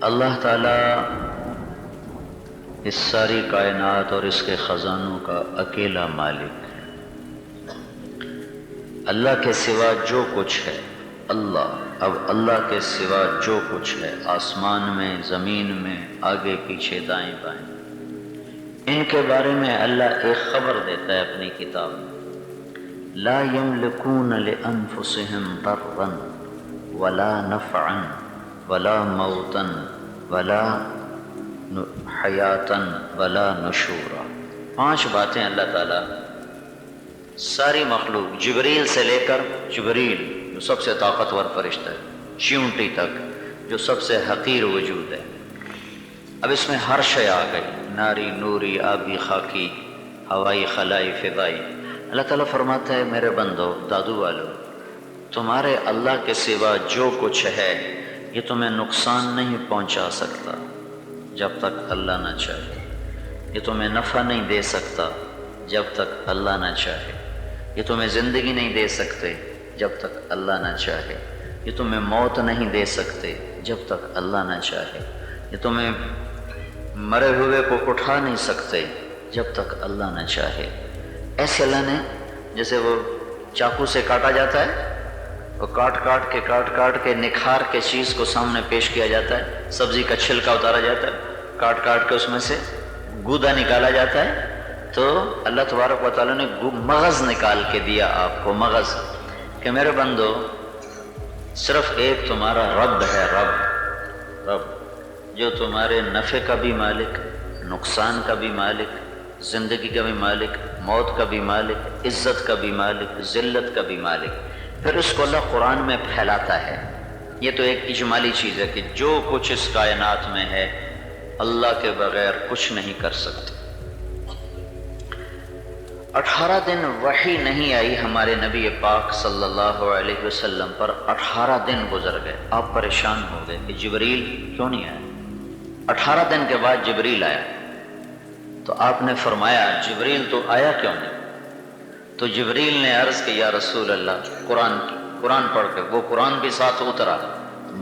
اللہ تعالیٰ اس ساری کائنات اور اس کے خزانوں کا اکیلا مالک ہے۔ اللہ کے سوا جو کچھ ہے اللہ کے سوا جو کچھ ہے آسمان میں، زمین میں، آگے پیچھے، دائیں بائیں، ان کے بارے میں اللہ ایک خبر دیتا ہے اپنی کتاب میں، لا یملکون لانفسہم ضرا ولا نفعا ولا موتا ولا حیاتا ولا نشورا۔ 5 باتیں اللہ تعالیٰ ساری مخلوق، جبریل سے لے کر، جبریل جو سب سے طاقتور فرشتہ ہے، چیونٹی تک جو سب سے حقیر وجود ہے، اب اس میں ہر شے آ گئی، ناری، نوری، آبی، خاکی، ہوائی، خلائی، فضائی۔ اللہ تعالیٰ فرماتا ہے میرے بندو، دادو والو، تمہارے اللہ کے سوا جو کچھ ہے یہ تمہیں نقصان نہیں پہنچا سکتا جب تک اللہ نہ چاہے، یہ تمہیں نفع نہیں دے سکتا جب تک اللہ نہ چاہے، یہ تمہیں زندگی نہیں دے سکتے جب تک اللہ نہ چاہے، یہ تمہیں موت نہیں دے سکتے جب تک اللہ نہ چاہے، یہ تمہیں مرے ہوئے کو اٹھا نہیں سکتے جب تک اللہ نہ چاہے۔ ایسے اللہ نے، جیسے وہ چاقو سے کاٹا جاتا ہے، وہ کاٹ کاٹ کے نکھار کے چیز کو سامنے پیش کیا جاتا ہے، سبزی کا چھلکا اتارا جاتا ہے، کاٹ کے اس میں سے گودا نکالا جاتا ہے، تو اللہ تبارک و تعالیٰ نے مغز نکال کے دیا آپ کو، مغز، کہ میرے بندو صرف ایک تمہارا رب ہے، رب جو تمہارے نفع کا بھی مالک، نقصان کا بھی مالک، زندگی کا بھی مالک، موت کا بھی مالک، عزت کا بھی مالک، ذلت کا بھی مالک۔ پھر اس کو اللہ قرآن میں پھیلاتا ہے۔ یہ تو ایک اجمالی چیز ہے کہ جو کچھ اس کائنات میں ہے اللہ کے بغیر کچھ نہیں کر سکتے۔ 18 دن وحی نہیں آئی ہمارے نبی پاک صلی اللہ علیہ وسلم پر، 18 دن گزر گئے، آپ پریشان ہو گئے کہ جبریل کیوں نہیں آیا؟ 18 دن کے بعد جبریل آیا تو آپ نے فرمایا جبریل تو آیا کیوں نہیں؟ تو جبریل نے عرض کی یا رسول اللہ، قرآن پڑھ کے، وہ قرآن بھی ساتھ اترا،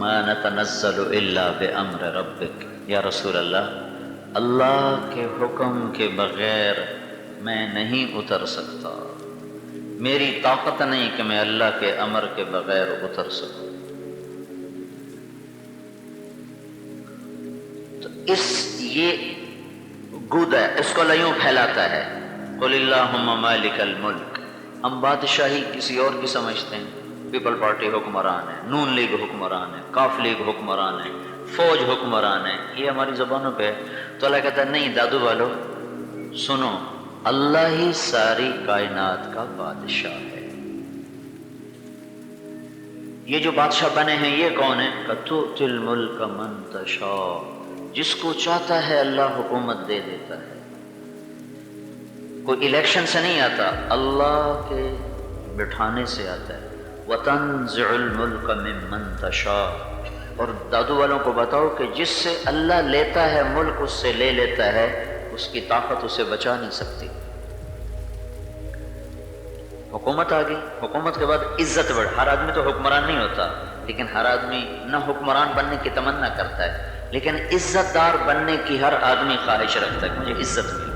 ما نتنزل الا بامر ربک، یا رسول اللہ کے حکم کے بغیر میں نہیں اتر سکتا، میری طاقت نہیں کہ میں اللہ کے امر کے بغیر اتر سکوں۔ تو یہ گود ہے، اس کو لیوں پھیلاتا ہے، قل اللہم مالک الملک۔ ہم بادشاہی کسی اور کی سمجھتے ہیں، پیپل پارٹی حکمران ہے، نون لیگ حکمران ہے، کاف لیگ حکمران ہے، فوج حکمران ہے، یہ ہماری زبانوں پہ ہے۔ تو اللہ کہتا ہے نہیں دادو والو سنو، اللہ ہی ساری کائنات کا بادشاہ ہے۔ یہ جو بادشاہ بنے ہیں یہ کون ہے؟ تؤتی الملک من تشاء، جس کو چاہتا ہے اللہ حکومت دے دیتا ہے، کوئی الیکشن سے نہیں آتا، اللہ کے بٹھانے سے آتا ہے۔ وَتَنزِعُ الْمُلْكَ مِمَّن تَشَاءُ، اور دادو والوں کو بتاؤ کہ جس سے اللہ لیتا ہے ملک اس سے لے لیتا ہے، اس کی طاقت اسے بچا نہیں سکتی۔ حکومت آ گئی، حکومت کے بعد عزت بڑھ، ہر آدمی تو حکمران نہیں ہوتا، لیکن ہر آدمی نہ حکمران بننے کی تمنا کرتا ہے، لیکن عزت دار بننے کی ہر آدمی خواہش رکھتا ہے کہ مجھے عزت ملے۔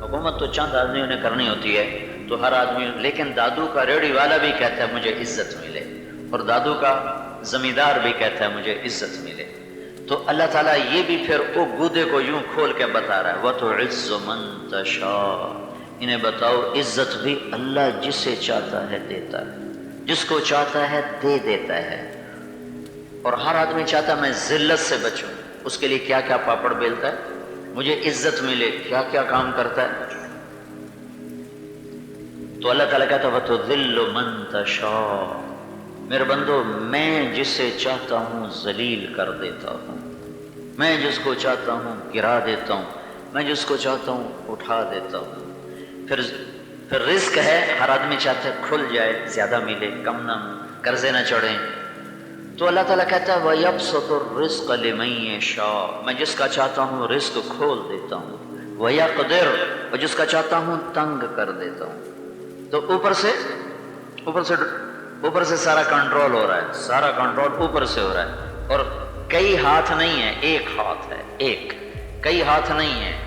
حکومت تو چند آدمیوں نے کرنی ہوتی ہے تو ہر آدمی، لیکن دادو کا ریڑھی والا بھی کہتا ہے مجھے عزت ملے، اور دادو کا زمیندار بھی کہتا ہے مجھے عزت ملے۔ تو اللہ تعالیٰ یہ بھی پھر وہ گودے کو یوں کھول کے بتا رہا ہے، وَتُعِزُّ مَن تَشَاءُ، انہیں بتاؤ عزت بھی اللہ جسے چاہتا ہے دیتا ہے، جس کو چاہتا ہے دے دیتا ہے۔ اور ہر آدمی چاہتا ہے میں ذلت سے بچوں، اس کے لیے کیا کیا پاپڑ بیلتا ہے، مجھے عزت ملے، کیا کیا کام کرتا ہے۔ تو اللہ تعالیٰ کہتا ہے وَتُذِلُّ مَن تَشَاءُ، میرے بندو میں جسے چاہتا ہوں ذلیل کر دیتا ہوں، میں جس کو چاہتا ہوں گرا دیتا ہوں، میں جس کو چاہتا ہوں اٹھا دیتا ہوں۔ پھر رزق ہے، ہر آدمی چاہتا ہے کھل جائے، زیادہ ملے، کم نہ، قرضے نہ چڑھیں۔ تو اللہ تعالیٰ کہتا ہے وَيَبْسُطُ الرِّزْقَ لِمَن يَشَاءُ، میں جس کا چاہتا ہوں رزق کھول دیتا ہوں، وَيَقْدِرُ، اور جس کا چاہتا ہوں تنگ کر دیتا ہوں۔ تو اوپر سے سارا کنٹرول ہو رہا ہے، سارا کنٹرول اوپر سے ہو رہا ہے، اور کئی ہاتھ نہیں ہیں، ایک ہاتھ ہے، ایک، کئی ہاتھ نہیں ہیں۔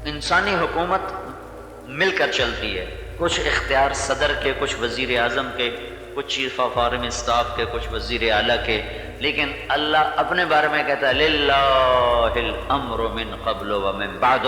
انسانی حکومت مل کر چلتی ہے، کچھ اختیار صدر کے، کچھ وزیر اعظم کے، کچھ چیف آف آرمی اسٹاف کے، کچھ وزیر اعلیٰ کے، لیکن اللہ اپنے بارے میں کہتا ہے للہ الامر من قبل ومن بعد،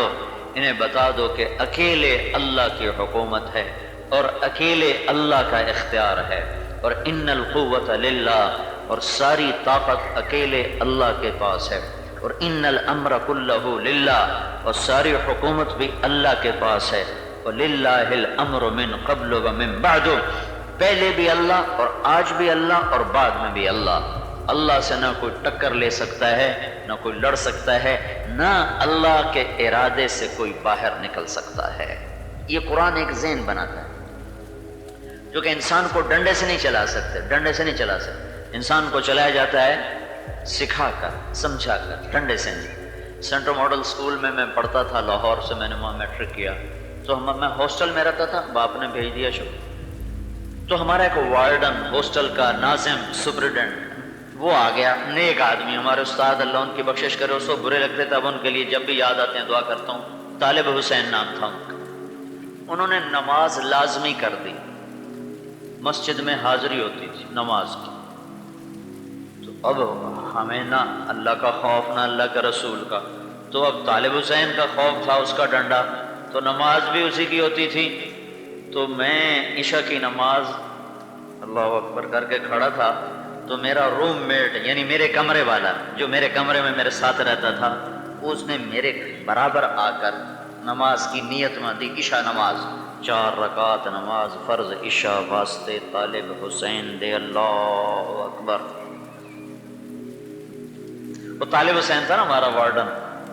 انہیں بتا دو کہ اکیلے اللہ کی حکومت ہے اور اکیلے اللہ کا اختیار ہے، اور ان القوت للہ، اور ساری طاقت اکیلے اللہ کے پاس ہے، اور ان الامر کلہ للہ، اور ساری حکومت بھی اللہ کے پاس ہے، وَلِلَّهِ الْأَمْرُ مِنْ قَبْلُ وَمِنْ بَعْدُ، پہلے بھی اللہ اور آج بھی اللہ اور بعد میں بھی اللہ۔ اللہ سے نہ کوئی ٹکر لے سکتا ہے، نہ کوئی لڑ سکتا ہے، نہ اللہ کے ارادے سے کوئی باہر نکل سکتا ہے۔ یہ قرآن ایک ذہن بناتا ہے جو کہ انسان کو ڈنڈے سے نہیں چلا سکتے، ڈنڈے سے نہیں چلا سکتے، انسان کو چلایا جاتا ہے سکھا کر، سمجھا کر، ڈنڈے سے نہیں۔ سینٹرل ماڈل اسکول میں پڑھتا تھا لاہور سے، میں نے وہاں میٹرک کیا، تو میں ہاسٹل میں رہتا تھا، باپ نے بھیج دیا تو ہمارا ایک وارڈن ہاسٹل کا ناظم سپرڈنٹ وہ آ گیا، نیک آدمی، ہمارے استاد اللہ ان کی بخشش کرے، اس کو برے لگتے تھے، اب ان کے لیے جب بھی یاد آتے ہیں دعا کرتا ہوں۔ طالب حسین نام تھا ان کا۔ انہوں نے نماز لازمی کر دی، مسجد میں حاضری ہوتی تھی نماز کی، تو اب ہمیں نہ اللہ کا خوف نہ اللہ کے رسول کا، تو اب طالب حسین کا خوف تھا، اس کا ڈنڈا، تو نماز بھی اسی کی ہوتی تھی۔ تو میں عشاء کی نماز اللہ اکبر کر کے کھڑا تھا، تو میرا روم میٹ یعنی میرے کمرے والا جو میرے کمرے میں میرے ساتھ رہتا تھا، اس نے میرے برابر آ کر نماز کی نیت ماندی، عشاء نماز، 4 رکعت نماز فرض عشاء واسطے طالب حسین دے، اللہ اکبر۔ وہ طالب حسین تھا نا ہمارا وارڈن،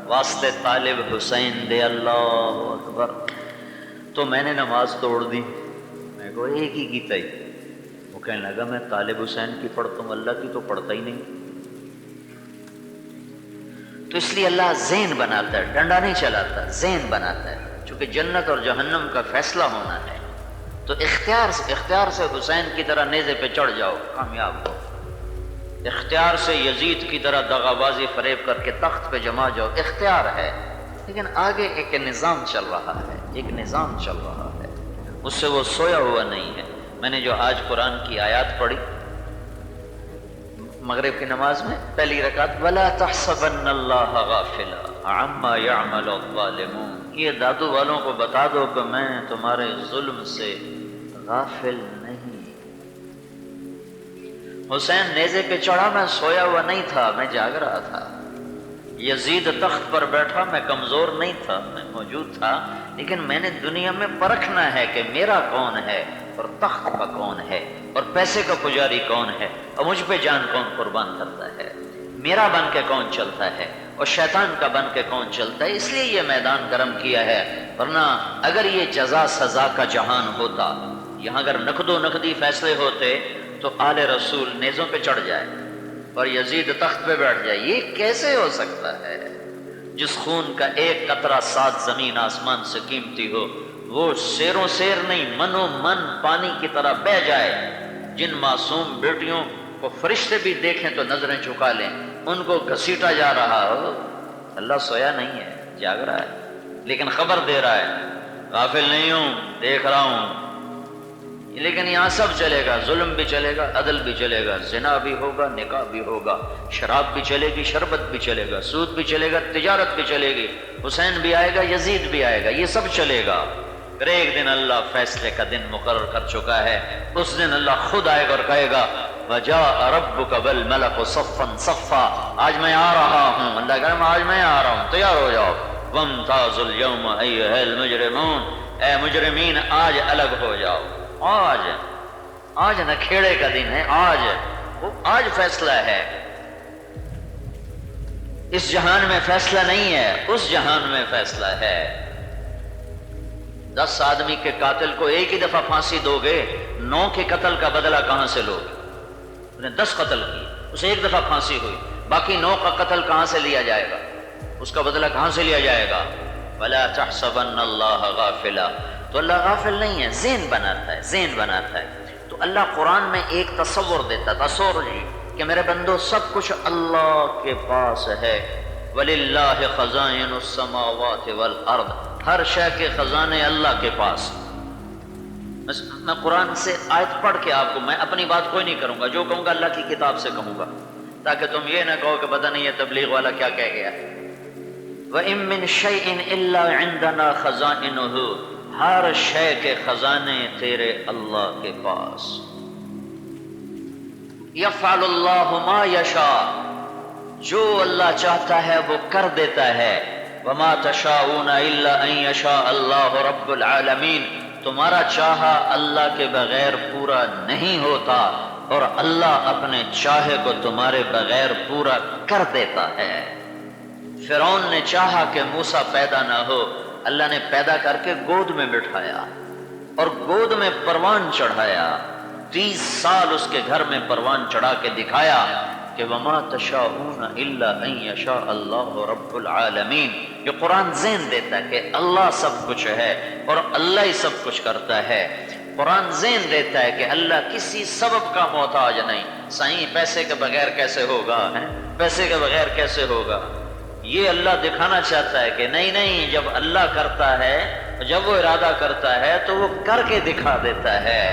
واسطے طالب حسین دے، اللہ اکبر۔ تو میں نے نماز توڑ دی، میں کو ایک ہی کی تھی، وہ کہنے لگا میں طالب حسین کی پڑھتا ہوں، اللہ کی تو پڑھتا ہی نہیں۔ تو اس لیے اللہ ذہن بناتا ہے، ڈنڈا نہیں چلاتا، ذہن بناتا ہے، چونکہ جنت اور جہنم کا فیصلہ ہونا ہے، تو اختیار سے حسین کی طرح نیزے پہ چڑھ جاؤ، کامیاب ہو، اختیار سے یزید کی طرح دغا بازی فریب کر کے تخت پہ جما جاؤ، اختیار ہے، لیکن آگے ایک نظام چل رہا ہے، ایک نظام چل رہا ہے، اس سے وہ سویا ہوا نہیں ہے۔ میں نے جو آج قرآن کی آیات پڑھی مغرب کی نماز میں، پہلی رکعت، وَلَا تَحْسَبَنَّ اللَّهَ غَافِلًا عَمَّا يَعْمَلُ الظَّالِمُونَ، یہ دادو والوں کو بتا دو کہ میں تمہارے ظلم سے غافل نہیں۔ حسین نیزے پہ چڑھا، میں سویا ہوا نہیں تھا، میں جاگ رہا تھا۔ یزید تخت پر بیٹھا، میں کمزور نہیں تھا، میں موجود تھا، لیکن میں نے دنیا میں پرکھنا ہے کہ میرا کون ہے اور تخت کا کون ہے اور پیسے کا پجاری کون ہے اور مجھ پہ جان کون قربان کرتا ہے، میرا بن کے کون چلتا ہے اور شیطان کا بن کے کون چلتا ہے۔ اس لیے یہ میدان گرم کیا ہے، ورنہ اگر یہ جزا سزا کا جہان ہوتا، یہاں اگر نقد و نقدی فیصلے ہوتے تو آل رسول نیزوں پہ چڑھ جائے اور یزید تخت پہ بیٹھ جائے۔ یہ کیسے ہو سکتا ہے؟ جس خون کا ایک قطرہ 7 زمین آسمان سے قیمتی ہو، وہ سیروں سیر نہیں، منو من پانی کی طرح بہہ جائے۔ جن معصوم بیٹیوں کو فرشتے بھی دیکھیں تو نظریں جھکا لیں، ان کو گھسیٹا جا رہا ہو، اللہ سویا نہیں ہے، جاگ رہا ہے، لیکن خبر دے رہا ہے، غافل نہیں ہوں، دیکھ رہا ہوں۔ لیکن یہاں سب چلے گا، ظلم بھی چلے گا، عدل بھی چلے گا، زنا بھی ہوگا، نکاح بھی ہوگا، شراب بھی چلے گی، شربت بھی چلے گا، سود بھی چلے گا، تجارت بھی چلے گی، حسین بھی آئے گا، یزید بھی آئے گا، یہ سب چلے گا۔ پھر ایک دن اللہ فیصلے کا دن مقرر کر چکا ہے، اس دن اللہ خود آئے گا اور کہے گا وَجَاءَ رَبُّكَ وَالْمَلَكُ صَفًّا صَفًّا، آج میں آ رہا ہوں، اللہ کہے گا آج میں آ رہا ہوں، تیار ہو جاؤ۔ وَامْتَازُوا الْيَوْمَ أَيُّهَا الْمُجْرِمُونَ، اے مجرمین آج الگ ہو جاؤ۔ آج نہ کھیڑے کا دن ہے، آج فیصلہ ہے۔ اس جہان میں فیصلہ نہیں ہے، اس جہان میں فیصلہ ہے۔ 10 آدمی کے قاتل کو ایک ہی دفعہ پھانسی دو گے، 9 کے قتل کا بدلہ کہاں سے لو گے؟ انہوں نے 10 قتل کی، اسے ایک دفعہ پھانسی ہوئی، باقی 9 کا قتل کہاں سے لیا جائے گا؟ اس کا بدلہ کہاں سے لیا جائے گا؟ وَلَا تَحْسَبَنَّ اللَّهَ غَافِلًا، تو اللہ غافل نہیں ہے، ذہن بناتا ہے، ذہن بناتا ہے۔ تو اللہ قرآن میں ایک تصور دیتا، تصور جی کہ میرے بندو سب کچھ اللہ کے پاس ہے. وَلِلَّهِ خَزَائِنُ السَّمَاوَاتِ وَالْأَرْضِ، ہر شے کے خزانے اللہ کے پاس. میں قرآن سے آیت پڑھ کے آپ کو، میں اپنی بات کوئی نہیں کروں گا، جو کہوں گا اللہ کی کتاب سے کہوں گا، تاکہ تم یہ نہ کہو کہ پتہ نہیں یہ تبلیغ والا کیا کہہ گیا. وَإِن مِّن شَيْءٍ إِلَّا عِندَنَا خَزَائِنُهُ، ہر شے کے خزانے تیرے اللہ کے پاس. یفعل اللہ ما یشاء، جو اللہ چاہتا ہے وہ کر دیتا ہے. وما تشاءون الا ان یشاء اللہ رب العالمین، تمہارا چاہا اللہ کے بغیر پورا نہیں ہوتا، اور اللہ اپنے چاہے کو تمہارے بغیر پورا کر دیتا ہے. فرعون نے چاہا کہ موسیٰ پیدا نہ ہو، اللہ نے پیدا کر کے گود میں بٹھایا اور گود میں پروان چڑھایا. 30 سال اس کے گھر میں پروان چڑھا کے دکھایا کہ وما تشاءون الا ان یشاء اللہ رب العالمین. یہ قرآن ذہن دیتا ہے کہ اللہ سب کچھ ہے اور اللہ ہی سب کچھ کرتا ہے. قرآن ذہن دیتا ہے کہ اللہ کسی سبب کا محتاج نہیں. سائیں پیسے کے بغیر کیسے ہوگا، پیسے کے بغیر کیسے ہوگا؟ یہ اللہ دکھانا چاہتا ہے کہ نہیں نہیں، جب اللہ کرتا ہے، جب وہ ارادہ کرتا ہے تو وہ کر کے دکھا دیتا ہے.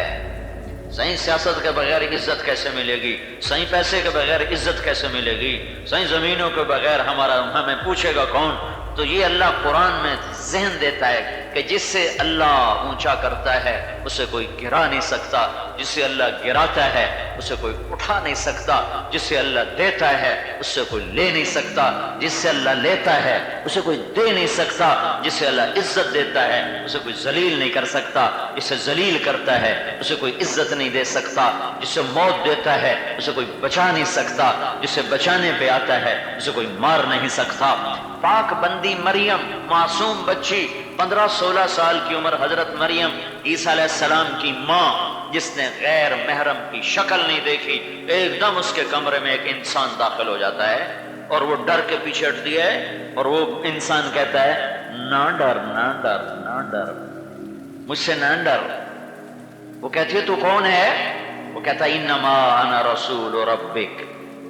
صحیح سیاست کے بغیر عزت کیسے ملے گی؟ صحیح پیسے کے بغیر عزت کیسے ملے گی؟ صحیح زمینوں کے بغیر ہمیں پوچھے گا کون؟ تو یہ اللہ قرآن میں ذہن دیتا ہے کہ جس سے اللہ اونچا کرتا ہے اسے کوئی گرا نہیں سکتا، جس سے اللہ گراتا ہے اسے کوئی اٹھا نہیں سکتا، جس سے اللہ دیتا ہے اس سے کوئی لے نہیں سکتا، جس سے اللہ لیتا ہے اسے کوئی دے نہیں سکتا، جس سے اللہ عزت دیتا ہے اسے کوئی ذلیل نہیں کر سکتا، جس سے ذلیل کرتا ہے اسے کوئی عزت نہیں دے سکتا، جس سے موت دیتا ہے اسے کوئی بچا نہیں سکتا، جس سے بچانے پہ آتا ہے اسے کوئی مار نہیں سکتا. پاک بندی مریم، معصوم بچی، 15-16 سال کی عمر، حضرت مریم عیسیٰ علیہ السلام کی ماں، جس نے غیر محرم کی شکل نہیں دیکھی، ایک دم اس کے کمرے میں ایک انسان داخل ہو جاتا ہے اور وہ ڈر کے پیچھے ہٹتی ہے اور وہ انسان کہتا ہے نہ ڈر نہ ڈر نہ ڈر، مجھ سے نہ ڈر. وہ کہتی ہے تو کون ہے؟ وہ کہتا ہے انما انا رسول ربک.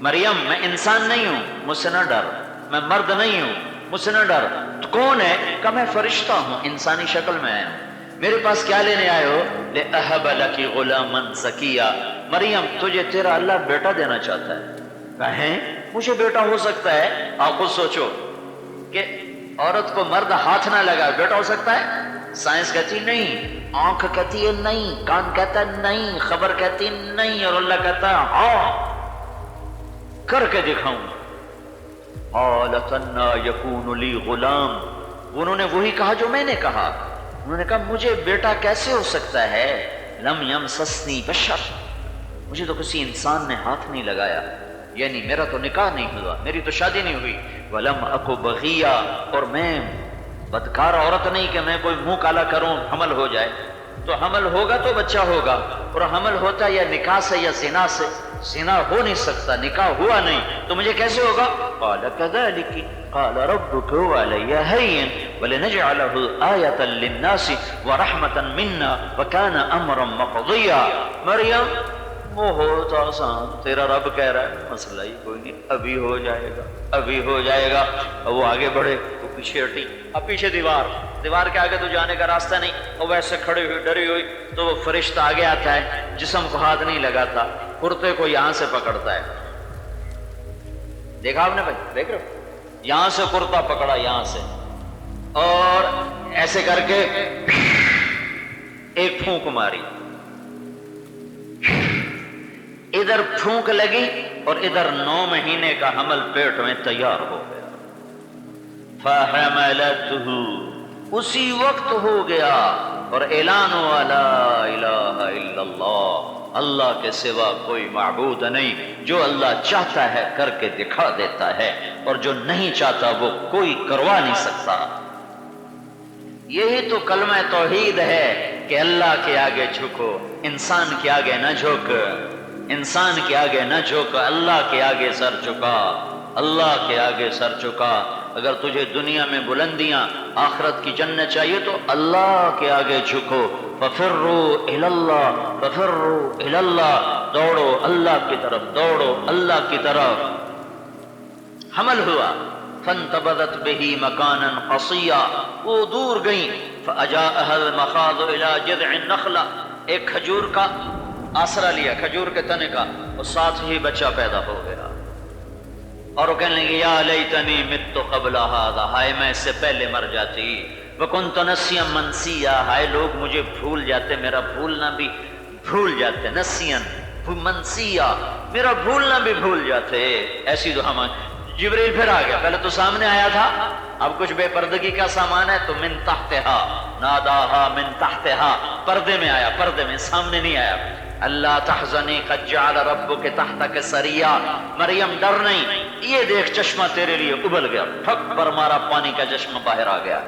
مریم میں انسان نہیں ہوں، مجھ سے نہ ڈر، میں مرد نہیں ہوں، مجھ سے نہ ڈر. تو کون ہے؟ کہ میں فرشتہ ہوں، انسانی شکل میں آیا ہوں. میرے پاس کیا لینے آئے ہو؟ لِأَهَبَ لَكِ غُلَامًا زَكِيًّا. مریم تجھے تیرا اللہ بیٹا دینا چاہتا ہے. کہیں مجھے بیٹا ہو سکتا ہے؟ آپ خود سوچو کہ عورت کو مرد ہاتھ نہ لگا بیٹا ہو سکتا ہے؟ سائنس کہتی نہیں، آنکھ کہتی ہے نہیں، کان کہتا ہے نہیں، خبر کہتی نہیں، اور اللہ کہتا ہے ہاں کر کے دکھاؤں. قالت انا یکون لی غلام، انہوں نے وہی کہا جو میں نے کہا. انہوں نے کہا مجھے بیٹا کیسے ہو سکتا ہے؟ لم یمسسنی بشر، مجھے تو کسی انسان نے ہاتھ نہیں لگایا، یعنی میرا تو نکاح نہیں ہوا، میری تو شادی نہیں ہوئی. ولم اکو بغیا، اور میں بدکار عورت نہیں کہ میں کوئی منہ کالا کروں حمل ہو جائے. تو حمل ہوگا تو بچہ ہوگا، اور حمل ہوتا ہے یا نکاح سے یا زنا سے. زنا ہو نہیں سکتا، نکاح ہوا نہیں، تو مجھے کیسے ہوگا؟ قال كذلك قال ربك وعلي هين ولنجعله آية للناس ورحمة منا وكان أمرا مقضيا. مریم بہت آسان، تیرا رب کہہ رہا ہے مسئلہ ہی کوئی نہیں، ابھی ہو جائے گا ابھی ہو جائے گا. وہ آگے بڑھے تو پیچھے ہٹی، اب پیچھے دیوار کے آگے تو جانے کا راستہ نہیں، اور ویسے کھڑی ہوئی ڈری ہوئی. تو وہ فرشتہ آگے آتا ہے، جسم کو ہاتھ نہیں لگاتا، کرتے کو یہاں سے پکڑتا ہے. دیکھا آپ نے بھائی؟ دیکھ رہے ہو؟ یہاں سے کرتا پکڑا، یہاں سے، اور ایسے کر کے ایک پھونک ماری، ادھر پھونک لگی اور ادھر 9 مہینے کا حمل پیٹ میں تیار ہو گیا. فَحَمَلَتْهُ، اسی وقت ہو گیا. اور اعلان ہوا لا الہ الا اللہ، اللہ کے سوا کوئی معبود نہیں. جو اللہ چاہتا ہے کر کے دکھا دیتا ہے، اور جو نہیں چاہتا وہ کوئی کروا نہیں سکتا. یہی تو کلمہ توحید ہے کہ اللہ کے آگے جھکو، انسان کے آگے نہ جھک، انسان کے آگے نہ جھک، اللہ کے آگے سر جھکا، اللہ کے آگے سر جھکا. اگر تجھے دنیا میں بلندیاں، آخرت کی جنت چاہیے تو اللہ کے آگے جھکو. فَفِرُّوا إِلَى اللَّهِ فَفِرُّوا إِلَى اللَّهِ، دوڑو اللہ کی طرف، دوڑو اللہ کی طرف۔ حمل ہوا، فانتبذت به مکانا قصیا، وہ دور گئیں، فاجاءها المخاض الى جذع النخلہ، ایک کھجور کا آسرا لیا، کھجور کے تنے کا، اور ساتھ ہی بچہ پیدا ہو گیا، اور وہ کہنے لگے یا لیتنی مت قبل هذا، ہائے میں اس سے پہلے مر جاتی، وکنت نسیا منسیا، ہائے لوگ مجھے بھول جاتے، میرا بھولنا بھی بھول جاتے، نسیا منسیا، میرا بھولنا بھی بھول جاتے۔ ایسی دعا مانگ۔ جبریل پھر آ گیا، پہلے تو سامنے آیا تھا، اب کچھ بے پردگی کا سامان ہے تو من تحتہا ناداہا، من تحتہا، پردے میں آیا، پردے میں، سامنے نہیں آیا۔ اللہ تحزنی قد جعل ربک تحتک سریا، مریم ڈر نہیں، یہ دیکھ چشمہ تیرے لیے ابل گیا، پھک پر مارا، پانی کا چشمہ باہر آ گیا۔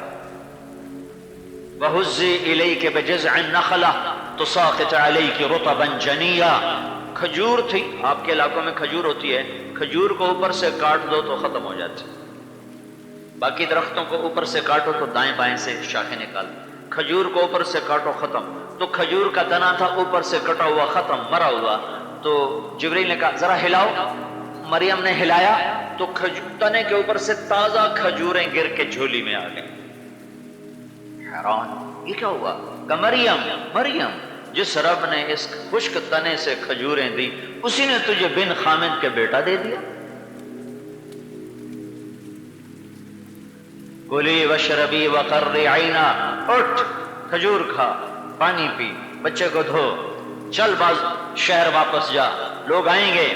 وَهُزِّي إِلَيْكَ بِجِذْعِ النَّخْلَةِ تُسَاقِطْ عَلَيْكِ رُطَبًا جَنِيًّا، کھجور تھی، آپ کے علاقوں میں کھجور ہوتی ہے، کھجور کو اوپر سے کاٹ دو تو ختم ہو جاتی، باقی درختوں کو اوپر سے کاٹو تو دائیں بائیں سے شاخیں نکال، کھجور کو اوپر سے کاٹو ختم، تو کھجور کا تنا تھا اوپر سے کٹا ہوا، ختم، مرا ہوا، تو جبریل نے کہا ذرا ہلاؤ، مریم نے ہلایا تو تنے کے اوپر سے تازہ کھجوریں گر کے جھولی میں آ گئیں۔ حیران، یہ کیا ہوا؟ کہ مریم، مریم، جس رب نے اس خشک تنے سے کھجوریں دی، اسی نے تجھے بن خامد کے بیٹا دے دیا۔ کلی وشربی وقرری عینا، اٹھ کھجور کھا، پانی پی، بچے کو دھو، چل باز شہر واپس جا، لوگ آئیں گے،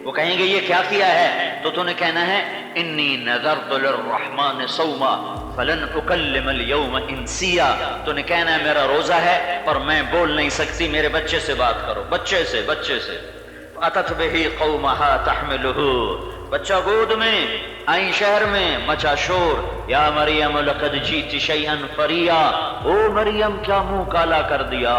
وہ کہیں گے یہ کیا کیا ہے، تو نے کہنا ہے انی نذرت للرحمن صوما فلن اکلم اليوم انسیا، تو نے کہنا ہے میرا روزہ ہے اور میں بول نہیں سکتی، میرے بچے سے بات کرو، بچے سے، بچے سے۔ اتت بہ قومها تحملہ، بچہ گود میں، آئیں شہر میں، مچا شور، یا مریم لقد جیت شیئا فریا، او مریم کیا منہ کالا کر دیا،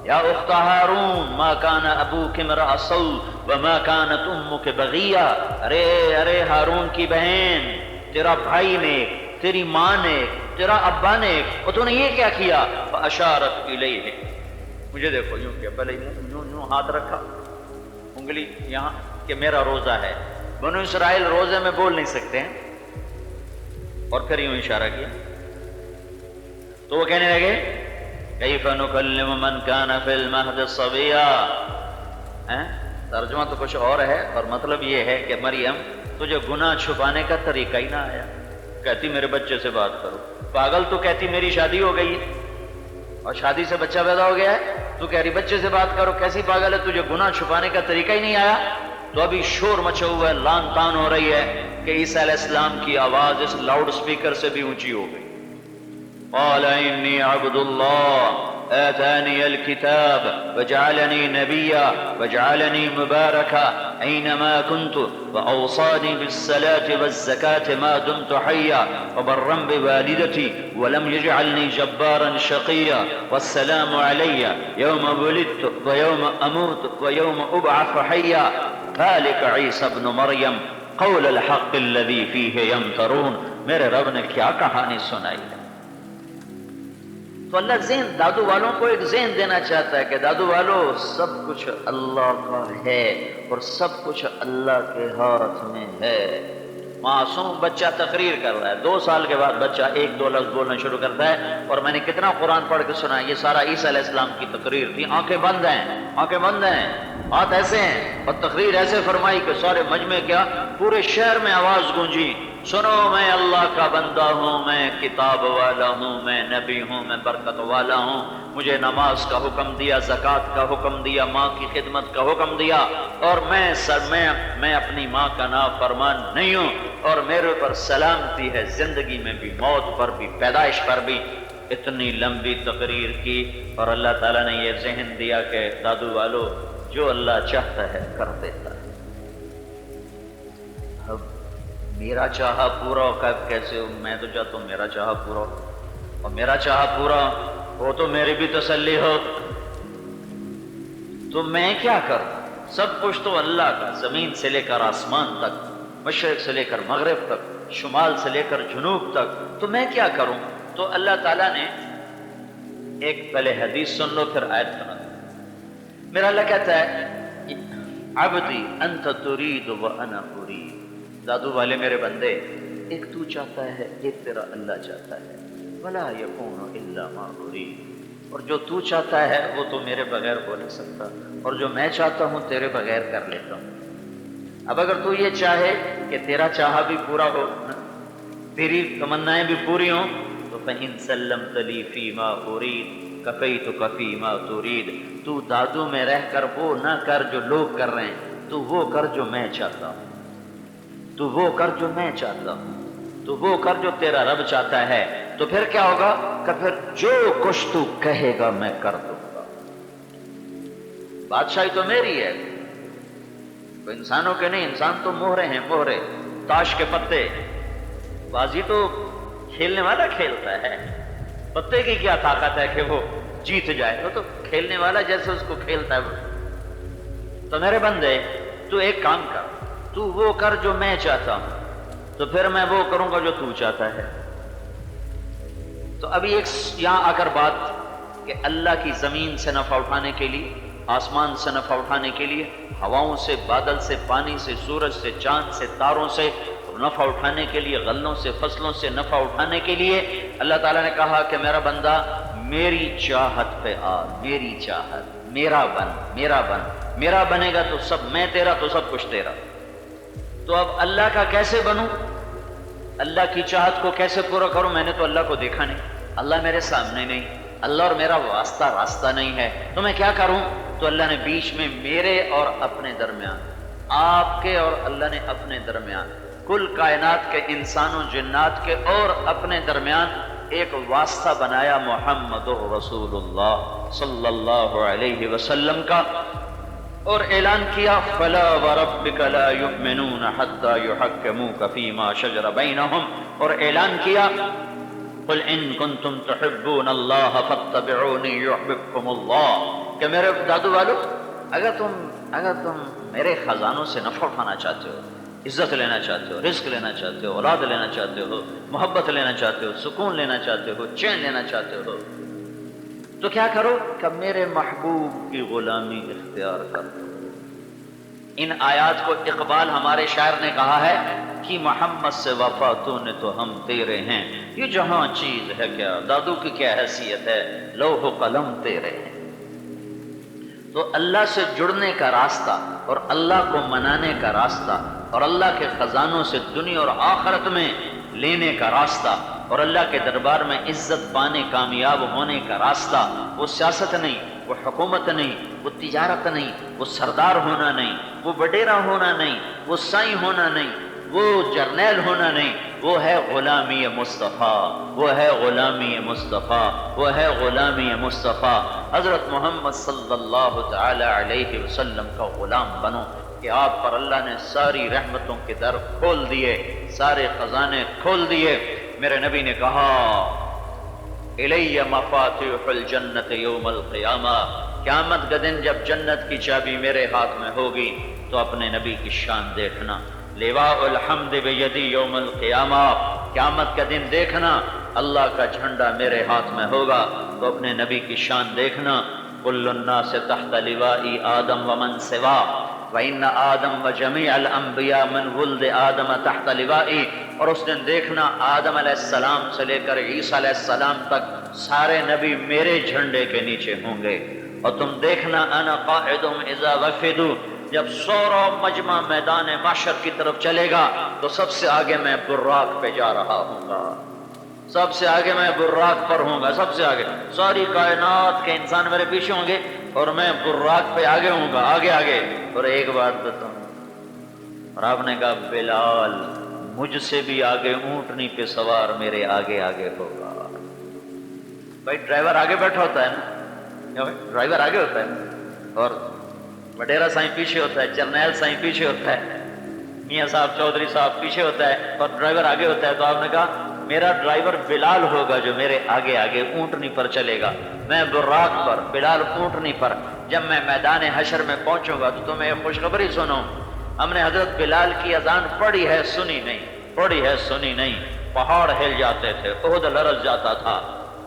یا اخت ہارون ما کان ابوک امرأ سوء وما کانت امک بغیہ، ارے ارے ہارون کی بہن، تیرا بھائی نے، تیری ماں نے، تیرا ابا نے، اور تو نے یہ کیا کیا؟ فاشارت الیہ، مجھے دیکھو، یوں کیا، پہلے یوں ہاتھ رکھا، انگلی یہاں، کہ میرا روزہ ہے، بنو اسرائیل روزے میں بول نہیں سکتے ہیں، اور پھر یوں اشارہ کیا، تو وہ کہنے لگے کیف نکلم من کان فی المہد صبیا، ترجمہ تو کچھ اور ہے، اور مطلب یہ ہے کہ مریم تجھے گناہ چھپانے کا طریقہ ہی نہ آیا، کہتی میرے بچے سے بات کرو، پاگل تو کہتی میری شادی ہو گئی ہے اور شادی سے بچہ پیدا ہو گیا ہے، تو کہہ رہی بچے سے بات کرو، کیسی پاگل ہے، تجھے گناہ چھپانے کا طریقہ ہی نہیں آیا۔ تو ابھی شور مچا ہوا ہے، لان تان ہو رہی ہے کہ عیسیٰ علیہ السلام کی آواز اس لاؤڈ سپیکر سے بھی اونچی ہو گئی، قال انی عبد اللہ آتانی الکتاب وجعلنی نبیا وجعلنی مبارکا اینما کنت واوصانی بالصلاة والزکاة ما دمت حیا وبرا بوالدتی ولم یجعلنی جبارا شقیا والسلام علی یوم ولدت ویوم اموت ویوم ابعث حیا ذلک عیسی ابن مریم قول الحق الذی فیہ یمترون۔ میرے رب نے کیا کہانی سنائی ہے۔ تو اللہ ذہن، دادو والوں کو ایک ذہن دینا چاہتا ہے کہ دادو والو سب کچھ اللہ کا ہے اور سب کچھ اللہ کے ہاتھ میں ہے۔ معصوم بچہ تقریر کر رہا ہے، 2 سال کے بعد بچہ 1-2 لفظ بولنا شروع کرتا ہے، اور میں نے کتنا قرآن پڑھ کے سنا ہے، یہ سارا عیسیٰ علیہ السلام کی تقریر تھی، آنکھیں بند ہیں، آنکھیں بند ہیں، ہاتھ ایسے ہیں، اور تقریر ایسے فرمائی کہ سارے مجمع کیا، پورے شہر میں آواز گونجی، سنو میں اللہ کا بندہ ہوں، میں کتاب والا ہوں، میں نبی ہوں، میں برکت والا ہوں، مجھے نماز کا حکم دیا، زکوٰۃ کا حکم دیا، ماں کی خدمت کا حکم دیا، اور میں اپنی ماں کا نافرمان نہیں ہوں، اور میرے پر سلامتی ہے زندگی میں بھی، موت پر بھی، پیدائش پر بھی۔ اتنی لمبی تقریر کی، اور اللہ تعالیٰ نے یہ ذہن دیا کہ دادو والو جو اللہ چاہتا ہے کر دیتا ہے۔ اب میرا چاہا پورا ہو کیسے ہو؟ میں تو چاہتا ہوں میرا چاہا پورا ہو، اور میرا چاہا پورا ہو تو میری بھی تسلی ہو، تو میں کیا کروں؟ سب کچھ تو اللہ کا، زمین سے لے کر آسمان تک، مشرق سے لے کر مغرب تک، شمال سے لے کر جنوب تک، تو میں کیا کروں؟ تو اللہ تعالیٰ نے ایک، پہلے حدیث سن لو پھر آیت سنا۔ میرا اللہ کہتا ہے عبدی انت ترید و انا ارید، جادو والے میرے بندے، ایک تو چاہتا ہے ایک تیرا اللہ چاہتا ہے، ولا یکون الا ما ارید، اور جو تو چاہتا ہے وہ تو میرے بغیر ہو نہیں سکتا، اور جو میں چاہتا ہوں تیرے بغیر کر لیتا ہوں۔ اب اگر تو یہ چاہے کہ تیرا چاہا بھی پورا ہو، تیری تمنائیں بھی پوری ہوں، تو فَإِن سَلَّمْتَ لِي فِي مَا أُرِيدُ كَفَيْتُكَ فِي مَا تُرِيدُ، تو دادو میں رہ کر وہ نہ کر جو لوگ کر رہے ہیں، تو وہ کر جو میں چاہتا ہوں، تو وہ کر جو میں چاہتا ہوں، تو وہ کر جو تیرا رب چاہتا ہے۔ تو پھر کیا ہوگا کہ پھر جو کچھ تو کہے گا میں کر دوں گا۔ بادشاہی تو میری ہے، تو انسانوں کے نہیں، انسان تو مہرے ہیں، مہرے، تاش کے پتے، بازی تو کھیلنے والا کھیلتا ہے، پتے کی کیا طاقت ہے کہ وہ جیت جائے، وہ تو کھیلنے والا جیسے اس کو کھیلتا ہے وہ۔ تو میرے بندے تو ایک کام کر، تو وہ کر جو میں چاہتا ہوں، تو پھر میں وہ کروں گا جو تو چاہتا ہے۔ تو ابھی ایک یہاں آ کر بات کہ اللہ کی زمین سے نفع اٹھانے کے لیے، آسمان سے نفع اٹھانے کے لیے، ہواؤں سے، بادل سے، پانی سے، سورج سے، چاند سے، تاروں سے نفع اٹھانے کے لیے، غلوں سے، فصلوں سے نفع اٹھانے کے لیے اللہ تعالیٰ نے کہا کہ میرا بندہ میری چاہت پہ آ، میری چاہت، میرا بن، میرا بن، میرا بنے گا تو سب میں تیرا، تو سب کچھ تیرا۔ تو اب اللہ کا کیسے بنوں؟ اللہ کی چاہت کو کیسے پورا کروں؟ میں نے تو اللہ کو دیکھا نہیں، اللہ میرے سامنے نہیں، اللہ اور میرا واسطہ راستہ نہیں ہے، تو میں کیا کروں؟ تو اللہ نے بیچ میں میرے اور اپنے درمیان، آپ کے اور اللہ نے اپنے درمیان، کل کائنات کے انسانوں جنات کے اور اپنے درمیان ایک واسطہ بنایا، محمد رسول اللہ صلی اللہ علیہ وسلم کا، اور اعلان کیا فلا وربک لا یؤمنون حتی یحکموک فیما شجر بینہم، اور اعلان کیا قل ان کنتم تحبون اللہ فاتبعونی یحببکم اللہ، کہ میرے دادو والو اگر تم میرے خزانوں سے نفع اٹھانا چاہتے ہو، عزت لینا چاہتے ہو، رزق لینا چاہتے ہو، اولاد لینا چاہتے ہو، محبت لینا چاہتے ہو، سکون لینا چاہتے ہو، چین لینا چاہتے ہو، تو کیا کرو کہ میرے محبوب کی غلامی اختیار کرو۔ ان آیات کو اقبال ہمارے شاعر نے کہا ہے کہ محمد سے وفا تو نے تو ہم تیرے ہیں، یہ جہاں چیز ہے کیا، دادو کی کیا حیثیت ہے، لوح و قلم تیرے ہیں۔ تو اللہ سے جڑنے کا راستہ اور اللہ کو منانے کا راستہ اور اللہ کے خزانوں سے دنیا اور آخرت میں لینے کا راستہ اور اللہ کے دربار میں عزت پانے، کامیاب ہونے کا راستہ، وہ سیاست نہیں، وہ حکومت نہیں، وہ تجارت نہیں، وہ سردار ہونا نہیں، وہ وڈیرا ہونا نہیں، وہ سائیں ہونا نہیں، وہ جرنیل ہونا نہیں، وہ ہے غلامی مصطفیٰ، وہ ہے غلامی مصطفیٰ، وہ ہے غلامی مصطفیٰ۔ حضرت محمد صلی اللہ تعالی علیہ وسلم کا غلام بنو کہ آپ پر اللہ نے ساری رحمتوں کے در کھول دیے، سارے خزانے کھول دیے۔ میرے نبی نے کہا الی مفاتیح الجنت یوم القیامہ، قیامت کا دن جب جنت کی چابی میرے ہاتھ میں ہوگی تو اپنے نبی کی شان دیکھنا، لواء الحمد بیدی یوم القیامہ، قیامت کا دن دیکھنا، اللہ کا جھنڈا میرے ہاتھ میں ہوگا تو اپنے نبی کی شان دیکھنا، کل الناس تحت لوائی آدم ومن سوا وَإِنَّ آدم وَجَمِيعَ الْأَنْبِيَاء مِنْ وُلْدِ آدم تحت لوائی، اور اس دن دیکھنا آدم علیہ السلام سے لے کر عیسیٰ علیہ السلام تک سارے نبی میرے جھنڈے کے نیچے ہوں گے، اور تم دیکھنا انا قاعدہم اذا وفدوا، جب سورا مجمع میدان محشر کی طرف چلے گا تو سب سے آگے میں براق پہ جا رہا ہوں گا، سب سے آگے میں براق پر ہوں گا، سب سے آگے، ساری کائنات کے انسان میرے پیچھے ہوں گے اور میں براق پہ آگے ہوں گا، آگے آگے۔ اور ایک بات بتاؤں، اور آپ نے کہا بلال مجھ سے بھی آگے اونٹنی پہ سوار میرے آگے آگے ہوگا۔ بھائی ڈرائیور آگے بیٹھا ہوتا ہے نا، ڈرائیور آگے ہوتا ہے اور وڈیرا سائیں پیچھے ہوتا ہے، جرنیل سائیں پیچھے ہوتا ہے، میاں صاحب چودھری صاحب پیچھے ہوتا ہے اور ڈرائیور آگے ہوتا ہے۔ تو آپ نے کہا میرا ڈرائیور بلال ہوگا جو میرے آگے آگے اونٹنی پر چلے گا، میں براق پر، بلال اونٹنی پر۔ جب میں میدان حشر میں پہنچوں گا تو تمہیں یہ خوشخبری سنو، ہم نے حضرت بلال کی اذان پڑھی ہے سنی نہیں، پڑھی ہے سنی نہیں، پہاڑ ہل جاتے تھے، احد لرز جاتا تھا،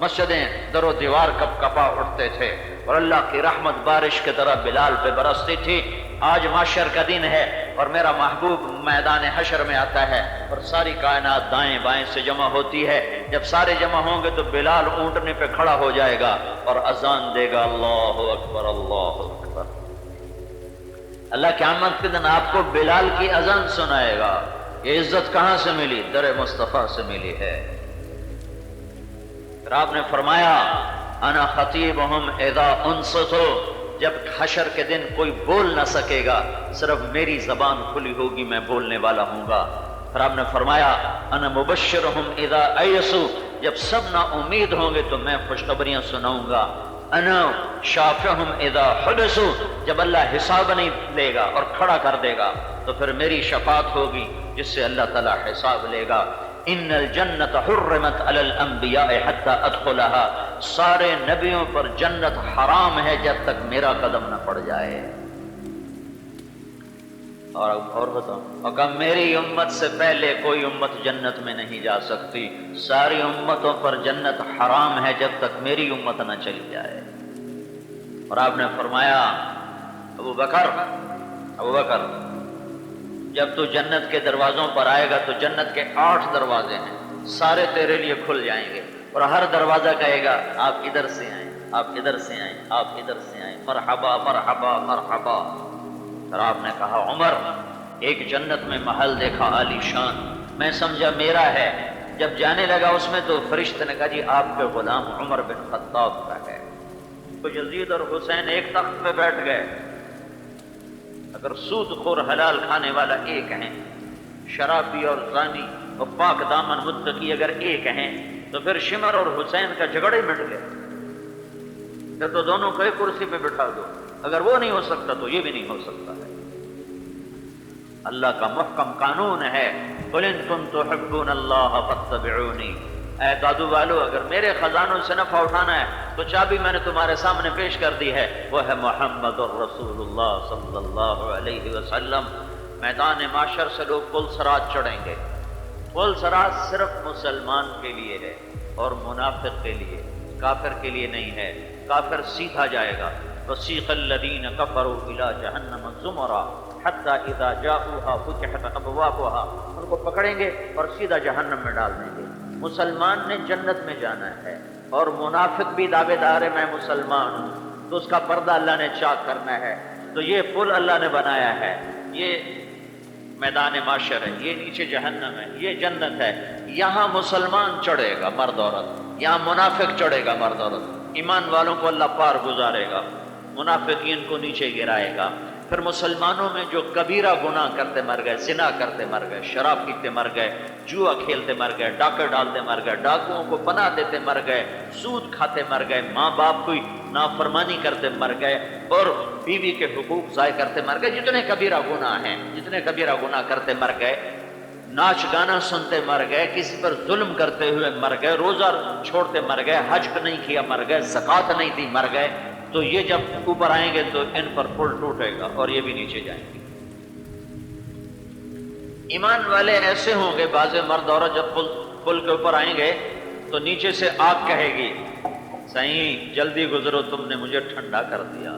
مسجدیں در و دیوار کپ کپا اٹھتے تھے اور اللہ کی رحمت بارش کی طرح بلال پہ برستی تھی۔ آج محشر کا دن ہے اور میرا محبوب میدان حشر میں آتا ہے اور ساری کائنات دائیں بائیں سے جمع ہوتی ہے۔ جب سارے جمع ہوں گے تو بلال اونٹنے پہ کھڑا ہو جائے گا اور اذان دے گا، اللہ اکبر اللہ اکبر۔ اللہ قیامت کے دن آپ کو بلال کی اذان سنائے گا۔ یہ عزت کہاں سے ملی؟ در مصطفیٰ سے ملی ہے۔ پھر آپ نے فرمایا انا خطیبہم اذا انصتوا، جب حشر کے دن کوئی بول نہ سکے گا، صرف میری زبان کھلی ہوگی، میں بولنے والا ہوں گا۔ پھر آپ نے فرمایا انا مبشرہم اذا ایسوا، جب سب نا امید ہوں گے تو میں خوشخبریاں سناؤں گا۔ انا شافعہم اذا حبسوا، جب اللہ حساب نہیں لے گا اور کھڑا کر دے گا تو پھر میری شفاعت ہوگی جس سے اللہ تعالیٰ حساب لے گا۔ ان الجنت حرمت علی الانبیاء حتی ادخلها، سارے نبیوں پر جنت حرام ہے جب تک میرا قدم نہ پڑ جائے۔ اور بتاؤ، اور میری امت سے پہلے کوئی امت جنت میں نہیں جا سکتی، ساری امتوں پر جنت حرام ہے جب تک میری امت نہ چلی جائے۔ اور آپ نے فرمایا ابو بکر جب تو جنت کے دروازوں پر آئے گا تو جنت کے 8 دروازے ہیں، سارے تیرے لیے کھل جائیں گے اور ہر دروازہ کہے گا آپ ادھر سے آئیں، آپ ادھر سے آئیں، آپ ادھر سے آئیں، مرحبا مرحبا مرحبا۔ اور آپ نے کہا عمر، ایک جنت میں محل دیکھا عالی شان، میں سمجھا میرا ہے۔ جب جانے لگا اس میں تو فرشتے نے کہا جی آپ کے غلام عمر بن خطاب کا ہے۔ تو یزید اور حسین ایک تخت پہ بیٹھ گئے۔ اگر سود خور حلال کھانے والا ایک ہیں، شرابی اور زانی اور پاک دامن متقی اگر ایک ہیں، تو پھر شمر اور حسین کا جھگڑے مٹ گئے۔ پھر تو دونوں کو ایک کرسی پہ بٹھا دو، اگر وہ نہیں ہو سکتا تو یہ بھی نہیں ہو سکتا ہے۔ اللہ کا محکم قانون ہے قل ان کنتم تحبون اللہ فاتبعونی، اے دادو والو اگر میرے خزانوں سے نفع اٹھانا ہے تو چابی میں نے تمہارے سامنے پیش کر دی ہے، وہ ہے محمد الرسول اللہ صلی اللہ علیہ وسلم۔ میدان معاشر سے لوگ پل صراط چڑھیں گے۔ پل صراط صرف مسلمان کے لیے ہے اور منافق کے لیے، کافر کے لیے نہیں ہے۔ کافر سیدھا جائے گا۔ وسیق الذین کفروا الی جہنم زمرا حتی اذا جاؤوها فتحت ابوابها، ان کو پکڑیں گے اور سیدھا جہنم میں ڈال دیں گے۔ مسلمان نے جنت میں جانا ہے اور منافق بھی دعوے دار ہے میں مسلمان ہوں، تو اس کا پردہ اللہ نے چاک کرنا ہے۔ تو یہ پل اللہ نے بنایا ہے، یہ میدان معاشر ہے، یہ نیچے جہنم ہے، یہ جنت ہے۔ یہاں مسلمان چڑھے گا مرد عورت، یہاں منافق چڑھے گا مرد عورت۔ ایمان والوں کو اللہ پار گزارے گا، منافقین کو نیچے گرائے گا۔ پھر مسلمانوں میں جو کبیرہ گناہ کرتے مر گئے، زنا کرتے مر گئے، شراب پیتے مر گئے، جوا کھیلتے مر گئے، ڈاکے ڈالتے مر گئے، ڈاکوؤں کو پناہ دیتے مر گئے، سود کھاتے مر گئے، ماں باپ کی نافرمانی کرتے مر گئے اور بیوی کے حقوق ضائع کرتے مر گئے، جتنے کبیرہ گناہ ہیں، جتنے کبیرہ گناہ کرتے مر گئے، ناچ گانا سنتے مر گئے، کسی پر ظلم کرتے ہوئے مر گئے، روزہ چھوڑتے مر گئے، حج نہیں کیا مر گئے، زکوٰۃ نہیں دی مر گئے، تو یہ جب اوپر آئیں گے تو ان پر پل ٹوٹے گا اور یہ بھی نیچے جائیں گے۔ ایمان والے ایسے ہوں گے، بعض مرد عورت جب پل کے اوپر آئیں گے تو نیچے سے آگ کہے گی سائیں جلدی گزرو، تم نے مجھے ٹھنڈا کر دیا،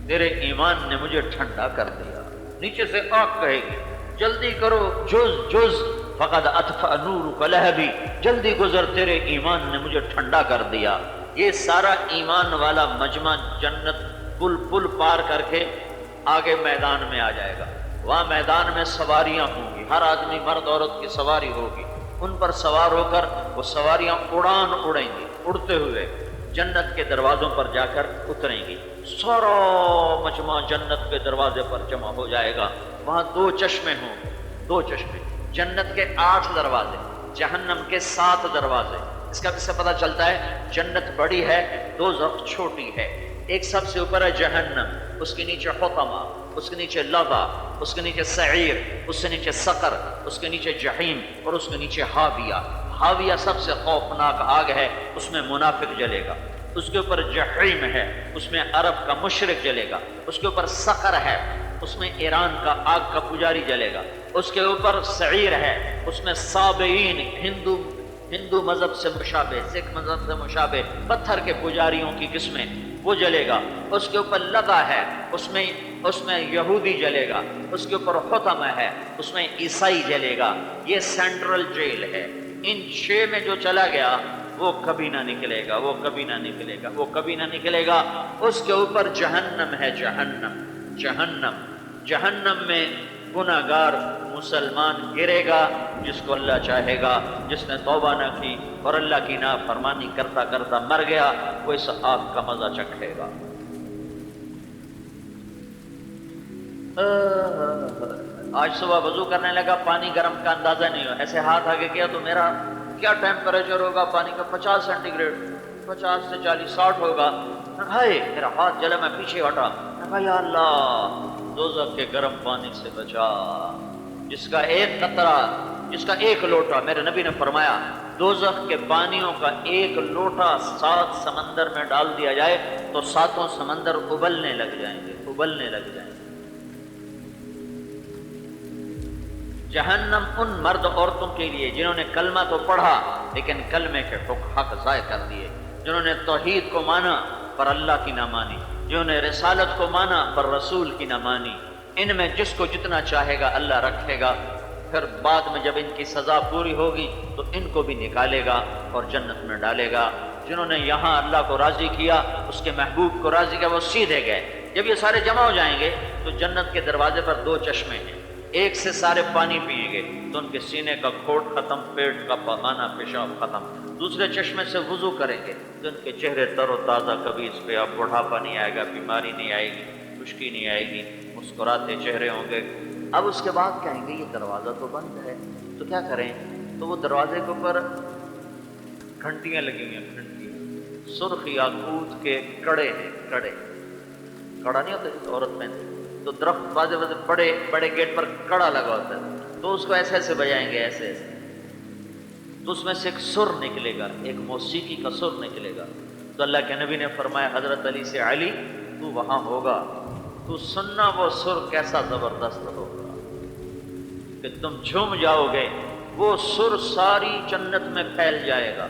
تیرے ایمان نے مجھے ٹھنڈا کر دیا۔ نیچے سے آگ کہے گی جلدی کرو، جز فقد اطفأ نورک لہبی، جلدی گزر تیرے ایمان نے مجھے ٹھنڈا کر دیا۔ یہ سارا ایمان والا مجمع جنت پل پار کر کے آگے میدان میں آ جائے گا۔ وہاں میدان میں سواریاں ہوں گی، ہر آدمی مرد عورت کی سواری ہوگی، ان پر سوار ہو کر وہ سواریاں اڑان اڑیں گی، اڑتے ہوئے جنت کے دروازوں پر جا کر اتریں گی۔ سارا مجمع جنت کے دروازے پر جمع ہو جائے گا۔ وہاں 2 چشمے ہوں گے، 2 چشمے، جنت کے 8 دروازے، جہنم کے 7 دروازے۔ اس کا اس سے پتہ چلتا ہے جنت بڑی ہے، دوزخ چھوٹی ہے۔ ایک سب سے اوپر ہے جہنم، اس کے نیچے حطمہ، اس کے نیچے لظا، اس کے نیچے سعیر، اس سے نیچے سقر، اس کے نیچے جحیم اور اس کے نیچے حاویہ۔ حاویہ سب سے خوفناک آگ ہے، اس میں منافق جلے گا۔ اس کے اوپر جحیم ہے، اس میں عرب کا مشرک جلے گا۔ اس کے اوپر سقر ہے، اس میں ایران کا آگ کا پجاری جلے گا۔ اس کے اوپر سعیر ہے، اس میں صابئین ہندو ہندو مذہب سے مشابہ، سکھ مذہب سے مشابہ پتھر کے پجاریوں کی قسمیں، وہ جلے گا۔ اس کے اوپر لگا ہے، اس میں یہودی جلے گا، اس کے اوپر حطم ہے، اس میں عیسائی جلے گا۔ یہ سینٹرل جیل ہے۔ ان 6 میں جو چلا گیا وہ کبھی نہ نکلے گا، وہ کبھی نہ نکلے گا، وہ کبھی نہ نکلے گا۔ اس کے اوپر جہنم ہے، جہنم، جہنم، جہنم میں گناہگار مسلمان گرے گا، جس کو اللہ چاہے گا۔ جس نے توبہ نہ کی اور اللہ کی نافرمانی کرتا کرتا مر گیا، وہ اس آگ کا مزہ چکھے گا۔ آج صبح وضو کرنے لگا، پانی گرم کا اندازہ نہیں ہوا، ایسے ہاتھ آگے کیا تو میرا کیا ٹیمپریچر ہوگا پانی کا؟ 50 سینٹی گریڈ، 50 سے 40 60 ہوگا۔ ہائے میرا ہاتھ جلا، میں پیچھے ہٹا، میں کہا یا اللہ دوزخ کے گرم پانی سے بچا۔ جس کا ایک قطرہ، جس کا ایک لوٹا، میرے نبی نے فرمایا دوزخ کے پانیوں کا ایک لوٹا 7 سمندر میں ڈال دیا جائے تو 7 سمندر ابلنے لگ جائیں گے، ابلنے لگ جائیں گے۔ جہنم ان مرد عورتوں کے لیے جنہوں نے کلمہ تو پڑھا لیکن کلمے کے حق ضائع کر دیے، جنہوں نے توحید کو مانا پر اللہ کی نہ مانی، جنہوں نے رسالت کو مانا پر رسول کی نہ مانی۔ ان میں جس کو جتنا چاہے گا اللہ رکھے گا، پھر بعد میں جب ان کی سزا پوری ہوگی تو ان کو بھی نکالے گا اور جنت میں ڈالے گا۔ جنہوں نے یہاں اللہ کو راضی کیا، اس کے محبوب کو راضی کیا، وہ سیدھے گئے۔ جب یہ سارے جمع ہو جائیں گے تو جنت کے دروازے پر 2 چشمے ہیں، ایک سے سارے پانی پئیں گے تو ان کے سینے کا کھوٹ ختم، پیٹ کا پخانہ پیشاب ختم۔ دوسرے چشمے سے وضو کریں گے تو ان کے چہرے تر و تازہ، کبھی اس پہ اب بڑھاپا نہیں آئے گا، بیماری نہیں آئے گی، خشکی نہیں آئے گی، مسکراتے چہرے ہوں گے۔ اب اس کے بعد کہیں گے یہ دروازہ تو بند ہے، تو کیا کریں؟ تو وہ دروازے کے اوپر گھنٹیاں لگی ہوئی ہیں، گھنٹیاں سرخ یاقوت کے کڑے ہیں، کڑے، کڑا نہیں ہوتا عورت پہنتی، تو درخت بازے بڑے بڑے گیٹ پر کڑا لگا ہوتا ہے، تو اس کو ایسے ایسے بجائیں گے، ایسے ایسے، تو اس میں سے ایک سر نکلے گا، ایک موسیقی کا سر نکلے گا۔ تو اللہ کے نبی نے فرمایا حضرت علی سے، علی تو وہاں ہوگا، تو سننا وہ سر کیسا زبردست ہوگا کہ تم جھوم جاؤ گے۔ وہ سر ساری جنت میں پھیل جائے گا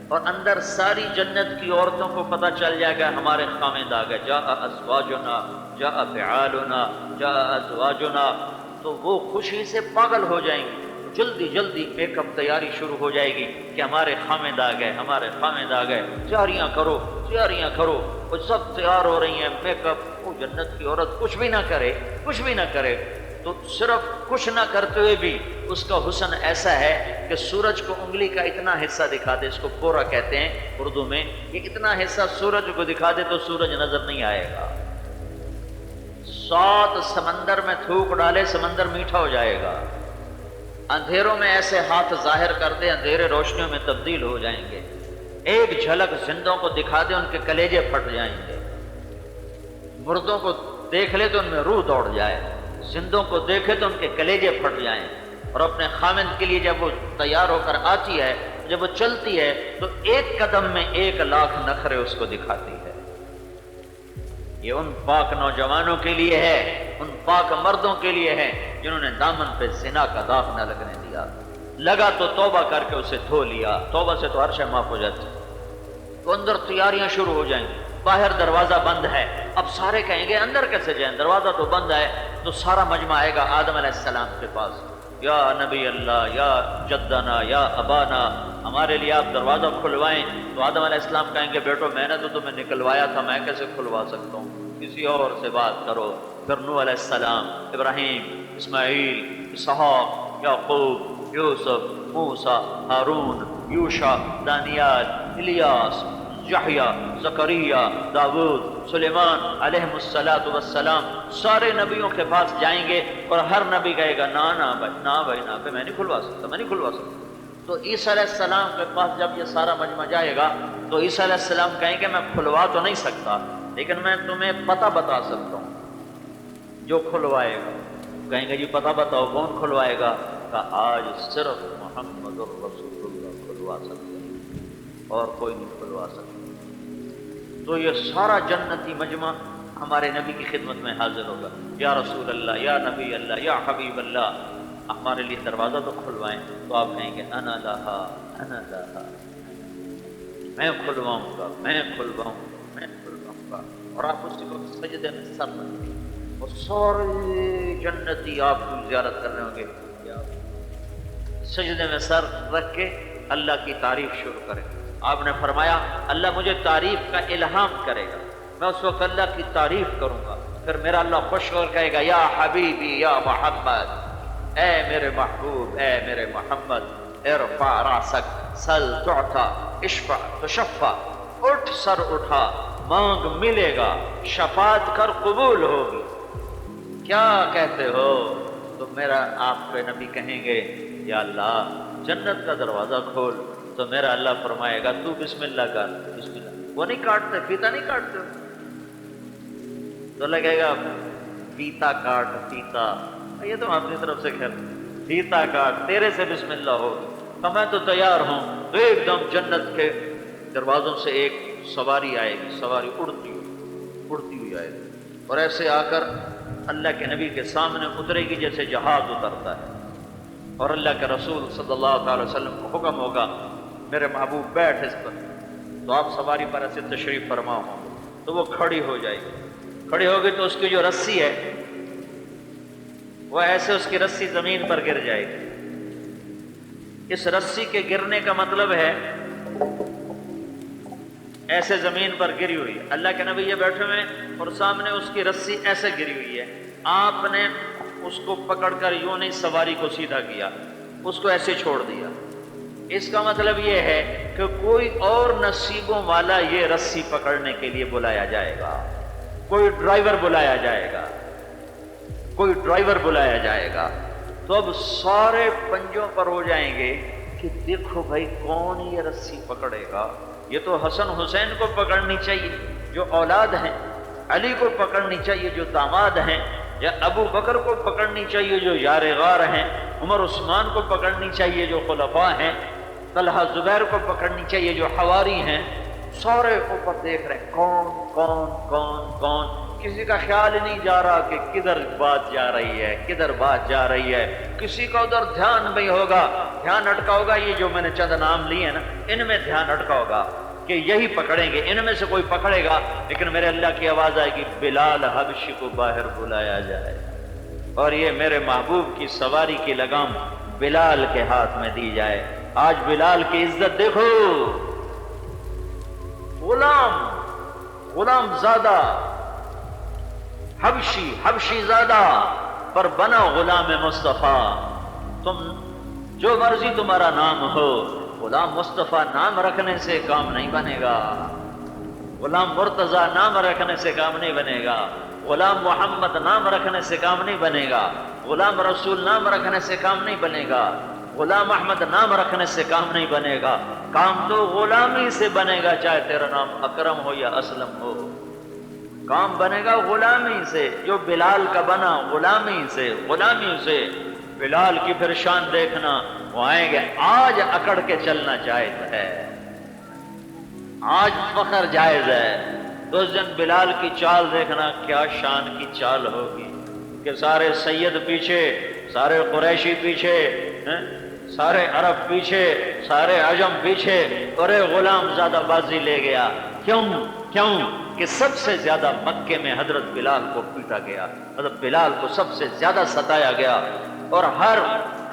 اور اندر ساری جنت کی عورتوں کو پتہ چل جائے گا ہمارے خاوند آ گئے، جاء ازواجنا، جاء فعالنا، جاء ازواجنا، تو وہ خوشی سے پاگل ہو جائیں گے۔ جلدی جلدی میک اپ تیاری شروع ہو جائے گی کہ ہمارے خاوند آ گئے، ہمارے خاوند آ گئے، تیاریاں کرو، تیاریاں کرو۔ وہ سب تیار ہو رہی ہیں، میک اپ۔ وہ جنت کی عورت کچھ بھی نہ کرے، کچھ بھی نہ کرے، تو صرف کچھ نہ کرتے ہوئے بھی اس کا حسن ایسا ہے کہ سورج کو انگلی کا اتنا حصہ دکھا دے، اس کو پورا کہتے ہیں اردو میں، یہ اتنا حصہ سورج کو دکھا دے تو سورج نظر نہیں آئے گا۔ 7 سمندر میں تھوک ڈالے، سمندر میٹھا ہو جائے گا۔ اندھیروں میں ایسے ہاتھ ظاہر کر دے، اندھیرے روشنیوں میں تبدیل ہو جائیں گے۔ ایک جھلک زندوں کو دکھا دے، ان کے کلیجے پھٹ جائیں گے۔ مردوں کو دیکھ لے تو ان میں روح دوڑ جائے، زندوں کو دیکھے تو ان کے کلیجے پھٹ جائیں۔ اور اپنے خاوند کے لیے جب وہ تیار ہو کر آتی ہے، جب وہ چلتی ہے تو ایک قدم میں 1 لاکھ نخرے اس کو دکھاتی ہے۔ یہ ان پاک نوجوانوں کے لیے ہے، ان پاک مردوں کے لیے ہے جنہوں نے دامن پہ زنا کا داغ نہ لگنے دیا۔ لگا تو توبہ کر کے اسے دھو لیا، توبہ سے تو ہر شے معاف ہو جاتی۔ تو اندر تیاریاں شروع ہو جائیں گی، باہر دروازہ بند ہے۔ اب سارے کہیں گے اندر کیسے جائیں، دروازہ تو بند ہے۔ تو سارا مجمع آئے گا آدم علیہ السلام کے پاس، یا نبی اللہ، یا جدنا، یا ابانا، ہمارے لیے آپ دروازہ کھلوائیں۔ تو آدم علیہ السلام کہیں گے بیٹو میں نے تو تمہیں نکلوایا تھا، میں کیسے کھلوا سکتا ہوں، کسی اور سے بات کرو۔ پھر نوح علیہ السلام، ابراہیم، اسماعیل، اسحاق، یعقوب، یوسف، موسیٰ، ہارون، یوشع، دانیال، الیاس، یحییٰ، زکریا، داؤد، سلیمان علیہ السلام، سارے نبیوں کے پاس جائیں گے اور ہر نبی کہے گا نا نا بھائی، نا بھائی، نا بھائی، میں نہیں کھلوا سکتا، میں نہیں کھلوا سکتا۔ تو عیسیٰ علیہ السلام کے پاس جب یہ سارا مجمع جائے گا تو عیسیٰ علیہ السلام کہیں گے میں کھلوا تو نہیں سکتا لیکن میں تمہیں پتہ بتا سکتا ہوں جو کھلوائے گا۔ کہیں گے جی پتہ بتاؤ کون کھلوائے گا؟ کہ آج صرف محمد الرسول اللہ کھلوا سکتے ہیں اور کوئی نہیں کھلوا سکتا۔ تو یہ سارا جنتی مجمع ہمارے نبی کی خدمت میں حاضر ہوگا، یا رسول اللہ، یا نبی اللہ، یا حبیب اللہ، ہمارے لیے دروازہ تو کھلوائیں۔ تو آپ کہیں گے انا لہا انا لہا، میں کھلواؤں گا، میں کھلواؤں گا، میں کھلواؤں گا. اور آپ اسی وقت سجدے میں سر رکھیں اور سارے جنتی آپ کی زیارت کر رہے ہوں گے. سجدے میں سر رکھ کے اللہ کی تعریف شروع کریں. آپ نے فرمایا اللہ مجھے تعریف کا الہام کرے گا، میں اس وقت اللہ کی تعریف کروں گا. پھر میرا اللہ خوش ہو کر کہے گا یا حبیبی یا محمد، اے میرے محبوب، اے میرے محمد، ارفع راسک سل تعطا اشفع تشفع، اٹھ سر اٹھا مانگ ملے گا، شفاعت کر قبول ہوگی. کیا کہتے ہو؟ تو میرا آپ کے نبی کہیں گے یا اللہ جنت کا دروازہ کھول. تو میرا اللہ فرمائے گا تو بسم اللہ کر. بسم اللہ وہ نہیں کاٹتے، فیتا نہیں کاٹتے. تو لگے گا فیتا کاٹ، فیتا یہ تو اپنی طرف سے کہہ فیتا کاٹ، تیرے سے بسم اللہ ہوگی. تو میں تو تیار ہوں. تو ایک دم جنت کے دروازوں سے ایک سواری آئے گی، سواری اڑتی ہوئی آئے گی اور ایسے آ کر اللہ کے نبی کے سامنے اترے گی جیسے جہاز اترتا ہے. اور اللہ کے رسول صلی اللہ علیہ وسلم کو حکم ہوگا میرے محبوب بیٹھ اس پر. تو آپ سواری پر ایسے تشریف فرما ہوں گے تو وہ کھڑی ہو جائے گی. کھڑی ہوگی تو اس کی جو رسی ہے وہ ایسے اس کی رسی زمین پر گر جائے گی. اس رسی کے گرنے کا مطلب ہے ایسے زمین پر گری ہوئی ہے. اللہ کے نبی یہ بیٹھے ہوئے اور سامنے اس کی رسی ایسے گری ہوئی ہے. آپ نے اس کو پکڑ کر یوں نہیں سواری کو سیدھا کیا، اس کو ایسے چھوڑ دیا. اس کا مطلب یہ ہے کہ کوئی اور نصیبوں والا یہ رسی پکڑنے کے لیے بلایا جائے گا. کوئی ڈرائیور بلایا جائے گا، کوئی ڈرائیور بلایا جائے گا. تو اب سارے پنجوں پر ہو جائیں گے کہ دیکھو بھائی کون یہ رسی پکڑے گا. یہ تو حسن حسین کو پکڑنی چاہیے جو اولاد ہیں، علی کو پکڑنی چاہیے جو داماد ہیں، یا ابو بکر کو پکڑنی چاہیے جو یار غار ہیں، عمر عثمان کو پکڑنی چاہیے جو خلفاء ہیں، طلحہ زبیر کو پکڑنی چاہیے جو حواری ہیں. سارے اوپر دیکھ رہے ہیں کون کون کون کون. کسی کا خیال ہی نہیں جا رہا کہ کدھر بات جا رہی ہے، کدھر بات جا رہی ہے. کسی کا ادھر دھیان نہیں ہوگا، دھیان اٹکا ہوگا یہ جو میں نے چند نام لیے ہیں نا ان میں دھیان اٹکا ہوگا کہ یہی پکڑیں گے، ان میں سے کوئی پکڑے گا. لیکن میرے اللہ کی آواز آئے گی بلال حبشی کو باہر بلایا جائے اور یہ میرے محبوب کی سواری کی لگام بلال کے ہاتھ میں دی جائے. آج بلال کی عزت دیکھو، غلام زادہ، حبشی زادہ پر بنا غلام مصطفیٰ. تم جو مرضی تمہارا نام ہو، غلام مصطفیٰ نام رکھنے سے کام نہیں بنے گا، غلام مرتضیٰ نام رکھنے سے کام نہیں بنے گا، غلام محمد نام رکھنے سے کام نہیں بنے گا، غلام رسول نام رکھنے سے کام نہیں بنے گا، غلام احمد نام رکھنے سے کام نہیں بنے گا. کام تو غلامی سے بنے گا، چاہے تیرا نام اکرم ہو یا اسلم ہو. کام بنے گا غلامی سے. جو بلال کا بنا غلامی سے. بلال کی پھر شان دیکھنا، وہ آئیں گے آج اکڑ کے چلنا جائز ہے، آج فخر جائز ہے. تو اس دن بلال کی چال دیکھنا کیا شان کی چال ہوگی کہ سارے سید پیچھے، سارے قریشی پیچھے، سارے عرب پیچھے، سارے عجم پیچھے، اور غلام زادہ بازی لے گیا. کیوں کہ سب سے زیادہ مکے میں حضرت بلال کو پیٹا گیا، حضرت بلال کو سب سے زیادہ ستایا گیا. اور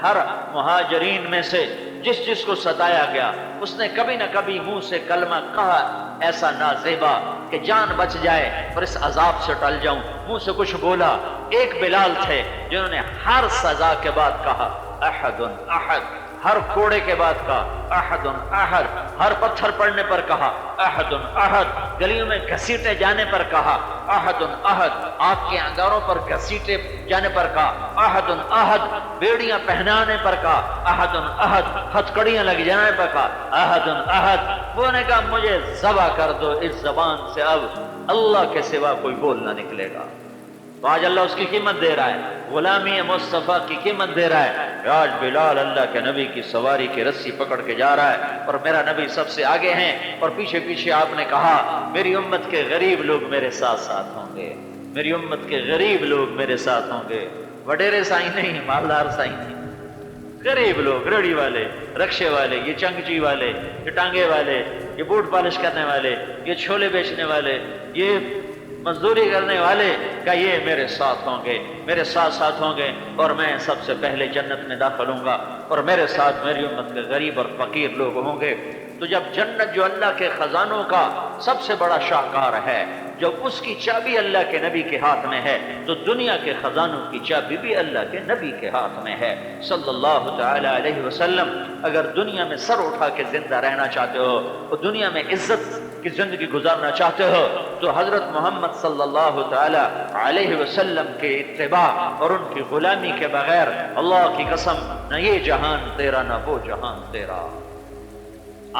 ہر مہاجرین میں سے جس کو ستایا گیا اس نے کبھی نہ کبھی منہ سے کلمہ کہا ایسا نازیبا کہ جان بچ جائے اور اس عذاب سے ٹل جاؤں. منہ سے کچھ بولا. ایک بلال تھے جنہوں نے ہر سزا کے بعد کہا احد احد، ہر کوڑے کے بعد کہا احد احد، ہر پتھر پڑنے پر کہا احد احد، گلیوں میں گھسیٹے جانے پر کہا احد احد، آگ کے انگاروں پر گھسیٹے جانے پر کہا احد احد، بیڑیاں پہنانے پر کہا احد احد، ہتھکڑیاں لگ جانے پر کہا احد احد. وہ نے کہا مجھے ذبح کر دو، اس زبان سے اب اللہ کے سوا کوئی بول نہ نکلے گا. تو آج اللہ اس کی قیمت دے رہا ہے، غلامی مصطفیٰ کی قیمت دے رہا ہے. آج بلال اللہ کے نبی کی سواری کی رسی پکڑ کے جا رہا ہے اور میرا نبی سب سے آگے ہیں اور پیچھے پیچھے آپ نے کہا میری امت کے غریب لوگ میرے ساتھ ساتھ ہوں گے، میری امت کے غریب لوگ میرے ساتھ ہوں گے. وڈیرے سائی نہیں، مالدار سائی نہیں، غریب لوگ، ریڑھی والے، رکشے والے، یہ چنگچی والے، یہ ٹانگے والے، یہ بوٹ پالش کرنے والے، یہ چھولے بیچنے والے، یہ مزدوری کرنے والے، کہ یہ میرے ساتھ ہوں گے، میرے ساتھ ساتھ ہوں گے، اور میں سب سے پہلے جنت میں داخل ہوں گا، اور میرے ساتھ میری امت کے غریب اور فقیر لوگ ہوں گے۔ تو جب جنت جو اللہ کے خزانوں کا سب سے بڑا شاہکار ہے، جب اس کی چابی اللہ کے نبی کے ہاتھ میں ہے، تو دنیا کے خزانوں کی چابی بھی اللہ کے نبی کے ہاتھ میں ہے صلی اللہ تعالی علیہ وسلم۔ اگر دنیا میں سر اٹھا کے زندہ رہنا چاہتے ہو، اور دنیا میں عزت کی زندگی گزارنا چاہتے ہو، تو حضرت محمد صلی اللہ تعالی علیہ وسلم کے اتباع اور ان کی غلامی کے بغیر اللہ کی قسم نہ یہ جہان تیرا نہ وہ جہان تیرا۔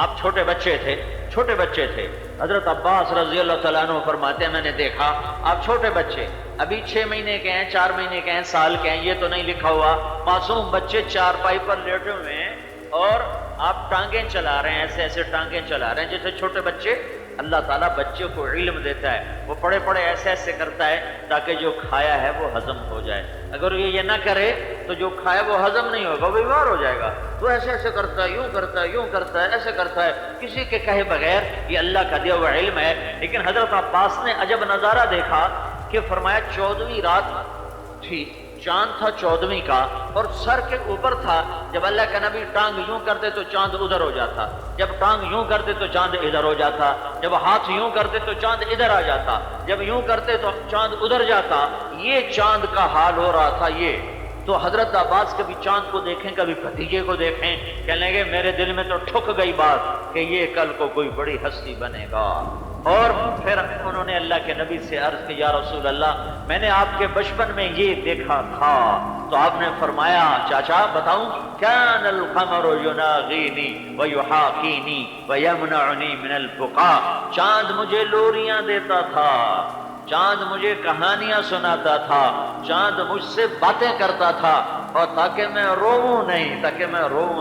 آپ چھوٹے بچے تھے، حضرت عباس رضی اللہ تعالیٰ عنہ فرماتے ہیں میں نے دیکھا آپ چھوٹے بچے، ابھی 6 مہینے کے ہیں، 4 مہینے کے ہیں، سال کے ہیں، یہ تو نہیں لکھا ہوا، معصوم بچے چارپائی پر لیٹے ہوئے ہیں اور آپ ٹانگیں چلا رہے ہیں، ایسے ایسے ٹانگیں چلا رہے ہیں جیسے چھوٹے بچے۔ اللہ تعالیٰ بچے کو علم دیتا ہے، وہ پڑے پڑے ایسے ایسے کرتا ہے تاکہ جو کھایا ہے وہ ہضم ہو جائے۔ اگر یہ نہ کرے تو جو کھایا وہ ہضم نہیں ہوگا، وہ بیمار ہو جائے گا۔ تو ایسے ایسے کرتا ہے، یوں کرتا ہے، یوں کرتا ہے، ایسے کرتا ہے، کسی کے کہے بغیر۔ یہ اللہ کا دیا ہوا علم ہے۔ لیکن حضرت عباس نے عجب نظارہ دیکھا کہ فرمایا 14ویں رات تھی، چاند تھا 14ویں کا، اور سر کے اوپر تھا۔ جب اللہ کا نبی ٹانگ یوں کرتے تو چاند ادھر ہو جاتا، جب ٹانگ یوں کرتے تو چاند ادھر ہو جاتا، جب ہاتھ یوں کرتے تو چاند ادھر آ جاتا، جب یوں کرتے تو چاند ادھر جاتا۔ یہ چاند کا حال ہو رہا تھا یہ۔ تو حضرت عباس کبھی چاند کو دیکھیں، کبھی بھتیجے کو دیکھیں، کہنے لگے میرے دل میں تو ٹھک گئی بات کہ یہ کل کو کوئی بڑی ہستی بنے گا۔ اور پھر انہوں نے اللہ کے نبی سے عرض کی یا رسول اللہ میں نے آپ کے بچپن میں یہ دیکھا تھا۔ تو آپ نے فرمایا چاچا بتاؤں، کان القمر یناغینی ویحاکینی ویمنعنی من البقاء، چاند مجھے لوریاں دیتا تھا، چاند مجھے کہانیاں سناتا تھا، چاند مجھ سے باتیں کرتا تھا، اور تاکہ میں روؤں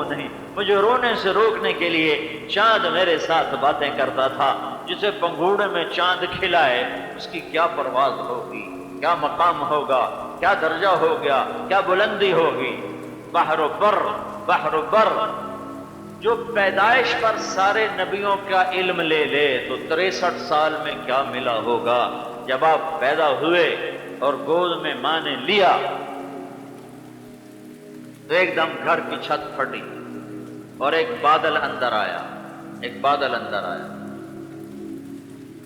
نہیں، مجھے رونے سے روکنے کے لیے چاند میرے ساتھ باتیں کرتا تھا۔ جسے پنگوڑے میں چاند کھلائے اس کی کیا پرواز ہوگی، کیا مقام ہوگا، کیا درجہ ہو گیا، کیا بلندی ہوگی۔ بحر و بر جو پیدائش پر سارے نبیوں کا علم لے لے تو 63 سال میں کیا ملا ہوگا۔ جب آپ پیدا ہوئے اور گود میں ماں نے لیا تو ایک دم گھر کی چھت پھٹی اور ایک بادل اندر آیا۔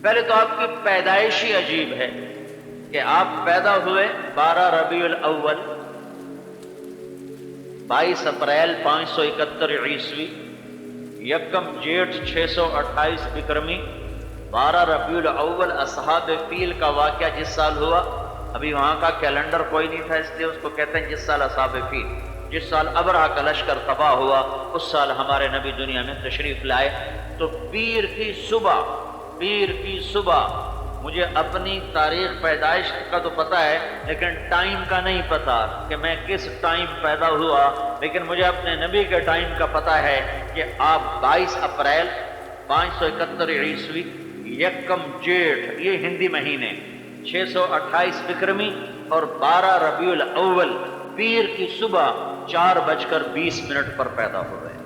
پہلے تو آپ کی پیدائش ہی عجیب ہے کہ آپ پیدا ہوئے 12 ربیع الاول 22 اپریل 571 عیسوی، یکم جیٹھ 628 بکرمی، 12 ربیع الاول اصحاب فیل کا واقعہ جس سال ہوا، ابھی وہاں کا کیلنڈر کوئی نہیں تھا، اس لیے اس کو کہتے ہیں جس سال اصحاب فیل، جس سال ابرہہ کا لشکر تباہ ہوا اس سال ہمارے نبی دنیا میں تشریف لائے۔ تو پیر کی صبح مجھے اپنی تاریخ پیدائش کا تو پتہ ہے لیکن ٹائم کا نہیں پتہ کہ میں کس ٹائم پیدا ہوا، لیکن مجھے اپنے نبی کے ٹائم کا پتہ ہے کہ آپ 22 اپریل 571 عیسوی، یکم جیٹھ یہ ہندی مہینے 628 بکرمی اور 12 ربیع الاول پیر کی صبح 4:20 پر پیدا ہو گئے۔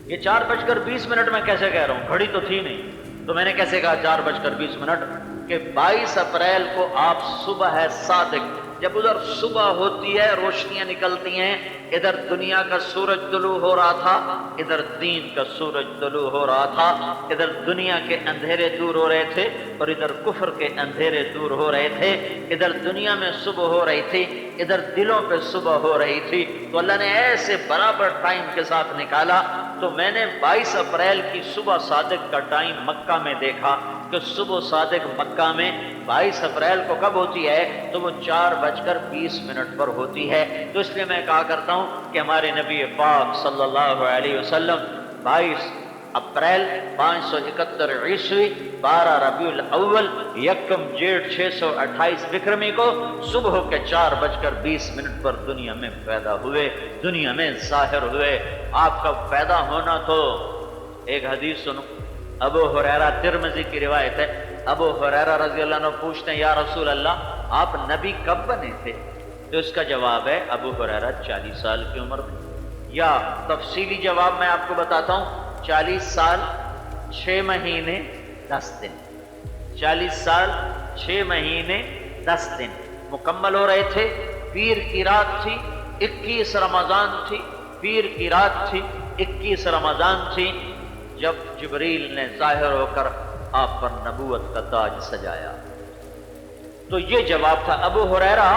یہ 4:20 میں کیسے کہہ رہا ہوں، گھڑی تو تھی نہیں، تو میں نے کیسے کہا 4:20 کہ 22 اپریل کو آپ صبح ہے صادق، جب ادھر صبح ہوتی ہے روشنیاں نکلتی ہیں، ادھر دنیا کا سورج طلوع ہو رہا تھا، ادھر دین کا سورج طلوع ہو رہا تھا، ادھر دنیا کے اندھیرے دور ہو رہے تھے اور ادھر کفر کے اندھیرے دور ہو رہے تھے، ادھر دنیا میں صبح ہو رہی تھی، ادھر دلوں پہ صبح ہو رہی تھی۔ تو اللہ نے ایسے برابر ٹائم کے ساتھ نکالا۔ تو میں نے 22 اپریل کی صبح صادق کا ٹائم مکہ میں دیکھا کہ صبح صادق مکہ میں 22 اپریل کو کب ہوتی ہے تو وہ 4:20 پر ہوتی ہے۔ تو اس لیے میں کہا کرتا ہوں کہ ہمارے نبی پاک صلی اللہ علیہ وسلم 22 اپریل 571 عیسوی 12 ربیع الاول یکم جیٹھ 628 بکرمی کو صبح کے 4:20 پر دنیا میں پیدا ہوئے، دنیا میں ظاہر ہوئے۔ آپ کا پیدا ہونا تو ایک حدیث سنو، ابو ہریرہ ترمذی کی روایت ہے، ابو ہریرہ رضی اللہ عنہ پوچھتے ہیں یا رسول اللہ آپ نبی کب بنے تھے؟ تو اس کا جواب ہے ابو ہریرہ 40 سال کی عمر میں، یا تفصیلی جواب میں آپ کو بتاتا ہوں، 40 سال 6 مہینے 10 دن، 40 سال 6 مہینے 10 دن مکمل ہو رہے تھے۔ پیر کی رات تھی، 21 رمضان تھی، پیر کی رات تھی، 21 رمضان تھی، جب جبریل نے ظاہر ہو کر آپ پر نبوت کا تاج سجایا۔ تو یہ جواب تھا ابو ہریرہ،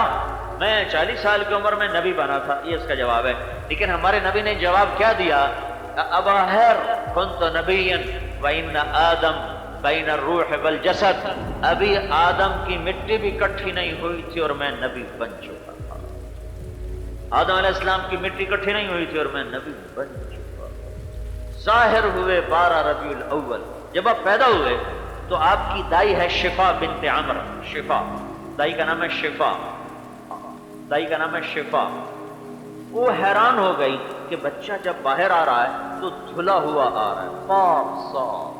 میں 40 سال کی عمر میں نبی بنا تھا، یہ اس کا جواب ہے۔ لیکن ہمارے نبی نے جواب کیا دیا؟ ابا ہر کنت نبیا وان آدم بین الروح والجسد، ابھی آدم کی مٹی بھی اکٹھی نہیں ہوئی تھی اور میں نبی بن چکا تھا۔ آدم علیہ السلام کی مٹی اکٹھی نہیں ہوئی تھی اور میں نبی بن چکا تھا۔ ظاہر ہوئے 12 ربیع الاول، جب آپ پیدا ہوئے تو آپ کی دائی ہے شفا بنت عمر، شفا دائی کا نام ہے، شفا دائی کا نام ہے شفا۔ وہ حیران ہو گئی کہ بچہ جب باہر آ رہا ہے تو دھلا ہوا آ رہا ہے، پاک صاف،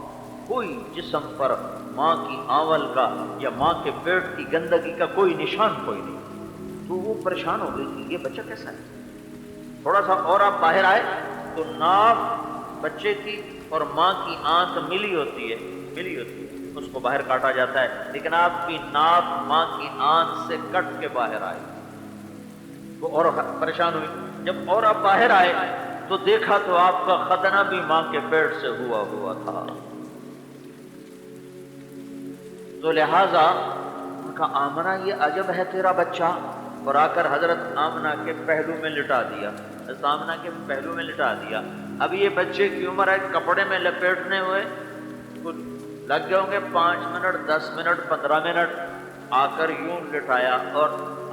کوئی جسم پر ماں کی آنول کا یا ماں کے پیٹ کی گندگی کا کوئی نشان کوئی نہیں۔ تو وہ پریشان ہو گئی کہ یہ بچہ کیسا ہے۔ تھوڑا سا اور آپ باہر آئے تو ناک بچے کی اور ماں کی آنکھ ملی ہوتی ہے، اس کو باہر کاٹا جاتا ہے، لیکن آپ کی ناک ماں کی آنکھ سے کٹ کے باہر آئے۔ وہ اور پریشان ہوئی۔ جب اور آپ باہر آئے تو دیکھا تو آپ کا ختنہ بھی ماں کے پیٹ سے ہوا تھا۔ تو لہذا ان کا آمنہ، یہ عجب ہے تیرا بچہ، اور آ کر حضرت آمنہ کے پہلو میں لٹا دیا، حضرت آمنہ کے پہلو میں لٹا دیا۔ اب یہ بچے کی عمر ہے، کپڑے میں لپیٹنے ہوئے لگ گئے ہوں گے 5 منٹ 10 منٹ 15 منٹ، آ کر یوں لٹایا، اور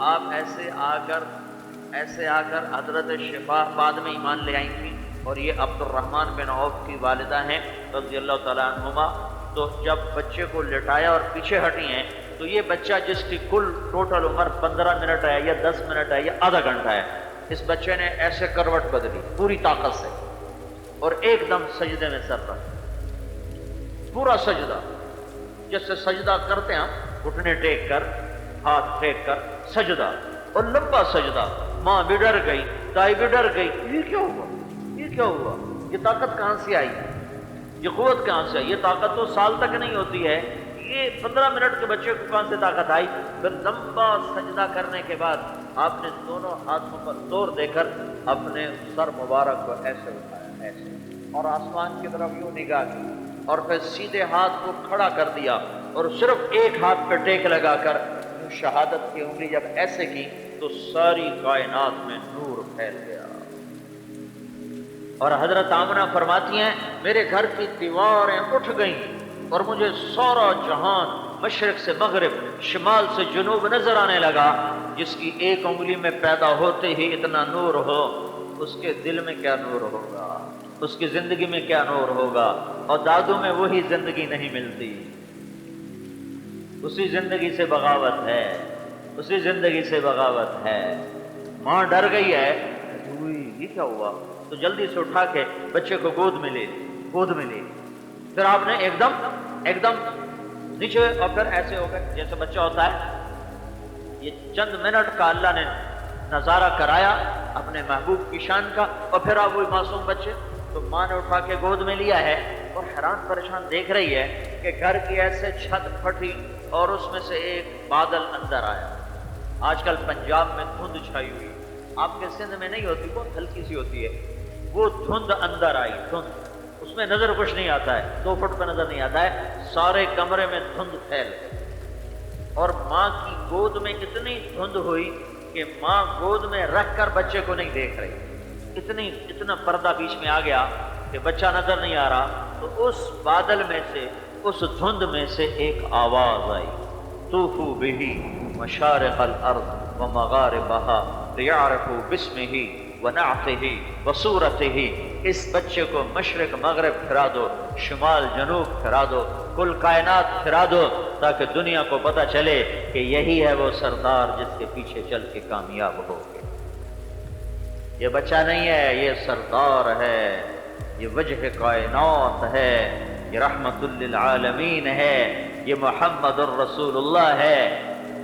آپ ایسے آ کر حضرت شفا بعد میں ایمان لے آئی تھی، اور یہ عبد الرحمن بن عوف کی والدہ ہیں رضی اللہ تعالیٰ عنہما۔ تو جب بچے کو لٹایا اور پیچھے ہٹی ہیں تو یہ بچہ جس کی کل ٹوٹل عمر 15 منٹ ہے یا 10 منٹ ہے یا آدھا گھنٹہ ہے، اس بچے نے ایسے کروٹ بدلی پوری طاقت سے، اور ایک دم سجدے میں سر رکھ، پورا سجدہ، جیسے سجدہ کرتے ہیں گھٹنے ٹیک کر، ہاتھ ٹیک کر سجدہ، اور لمبا سجدہ۔ ماں بھی ڈر گئی، دائی بھی ڈر گئی، یہ کیا ہوا، یہ طاقت کہاں سے آئی، یہ قوت کہاں سے آئی؟ یہ طاقت تو سال تک نہیں ہوتی ہے، یہ 15 منٹ کے بچے کو کہاں سے طاقت آئی؟ پھر لمبا سجدہ کرنے کے بعد آپ نے دونوں ہاتھوں پر زور دے کر اپنے سر مبارک کو ایسے اٹھایا، ایسے، اور آسمان کی طرف یوں نگاہ کی، اور پھر سیدھے ہاتھ کو کھڑا کر دیا، اور صرف ایک ہاتھ پہ ٹیک لگا کر شہادت کی انگلی جب ایسے کی تو ساری کائنات میں نور پھیل گیا۔ اور حضرت آمنہ فرماتی ہیں میرے گھر کی دیواریں اٹھ گئیں اور مجھے سارا جہان مشرق سے مغرب، شمال سے جنوب نظر آنے لگا۔ جس کی ایک انگلی میں پیدا ہوتے ہی اتنا نور ہو، اس کے دل میں کیا نور ہوگا، اس کی زندگی میں کیا نور ہوگا۔ اور دادو میں وہی زندگی نہیں ملتی، اسی زندگی سے بغاوت ہے، اسی زندگی سے بغاوت ہے۔ ماں ڈر گئی ہے، یہ کیا ہوا؟ تو جلدی سے اٹھا کے بچے کو گود میں لی، پھر آپ نے ایک دم نیچے، اور پھر ایسے ہو گئے جیسے بچہ ہوتا ہے۔ یہ چند منٹ کا اللہ نے نظارہ کرایا اپنے محبوب کی شان کا، اور پھر آپ وہی معصوم بچے، تو ماں نے اٹھا کے گود میں لیا ہے، اور حیران پریشان دیکھ رہی ہے کہ گھر کی ایسے چھت پھٹی اور اس میں سے ایک بادل اندر آیا۔ آج کل پنجاب میں دھند چھائی ہوئی، آپ کے سندھ میں نہیں ہوتی، بہت ہلکی سی ہوتی ہے، وہ دھند اندر آئی، دھند، اس میں نظر کچھ نہیں آتا ہے، 2 فٹ پہ نظر نہیں آتا ہے، سارے کمرے میں دھند پھیل گئی، اور ماں کی گود میں اتنی دھند ہوئی کہ ماں گود میں رکھ کر بچے کو نہیں دیکھ رہی، اتنا پردہ بیچ میں آ گیا کہ بچہ نظر نہیں آ رہا۔ تو اس بادل میں سے، اس دھند میں سے ایک آواز آئی، طوفوا بہ مشارق الارض ومغاربہا لیعرفوا باسمہ ونعتہ وصورتہ، اس بچے کو مشرق مغرب پھرا دو، شمال جنوب پھرا دو، کل کائنات پھرا دو، تاکہ دنیا کو پتہ چلے کہ یہی ہے وہ سردار جس کے پیچھے چل کے کامیاب ہو گئے۔ یہ بچہ نہیں ہے، یہ سردار ہے، یہ وجہ کائنات ہے، یہ رحمت للعالمین ہے، یہ محمد الرسول اللہ ہے۔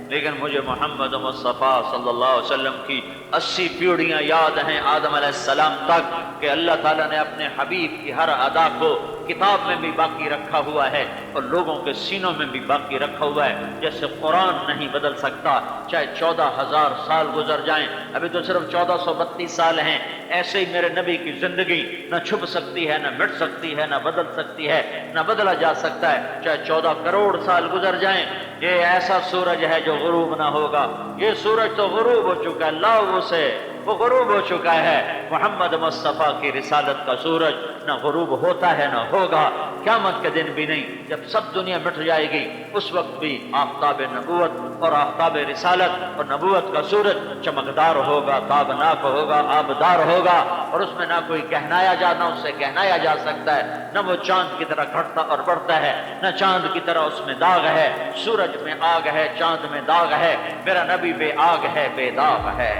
لیکن مجھے محمد مصطفیٰ صلی اللہ علیہ وسلم کی 80 پیڑیاں یاد ہیں آدم علیہ السلام تک، کہ اللہ تعالیٰ نے اپنے حبیب کی ہر ادا کو کتاب میں بھی باقی رکھا ہوا ہے اور لوگوں کے سینوں میں بھی باقی رکھا ہوا ہے۔ جیسے قرآن نہیں بدل سکتا چاہے 14,000 سال گزر جائیں، ابھی تو صرف 1432 سال ہیں، ایسے ہی میرے نبی کی زندگی نہ چھپ سکتی ہے، نہ مٹ سکتی ہے، نہ بدل سکتی ہے، نہ بدلا جا سکتا ہے، چاہے 14 کروڑ سال گزر جائیں۔ یہ ایسا سورج ہے جو غروب نہ ہوگا، یہ سورج تو غروب ہو چکا ہے، لاؤ اسے، وہ غروب ہو چکا ہے۔ محمد مصطفیٰ کی رسالت کا سورج نہ غروب ہوتا ہے نہ ہوگا، قیامت کے دن بھی نہیں، جب سب دنیا مٹ جائے گی اس وقت بھی آفتاب نبوت اور آفتاب رسالت اور نبوت کا سورج چمکدار ہوگا، تابناک ہوگا، آبدار ہوگا، اور اس میں نہ کوئی کہنایا جا نہ اس سے کہنایا جا سکتا ہے، نہ وہ چاند کی طرح گھٹتا اور بڑھتا ہے، نہ چاند کی طرح اس میں داغ ہے۔ سورج میں آگ ہے، چاند میں داغ ہے، میرا نبی بے آگ ہے، بے داغ ہے۔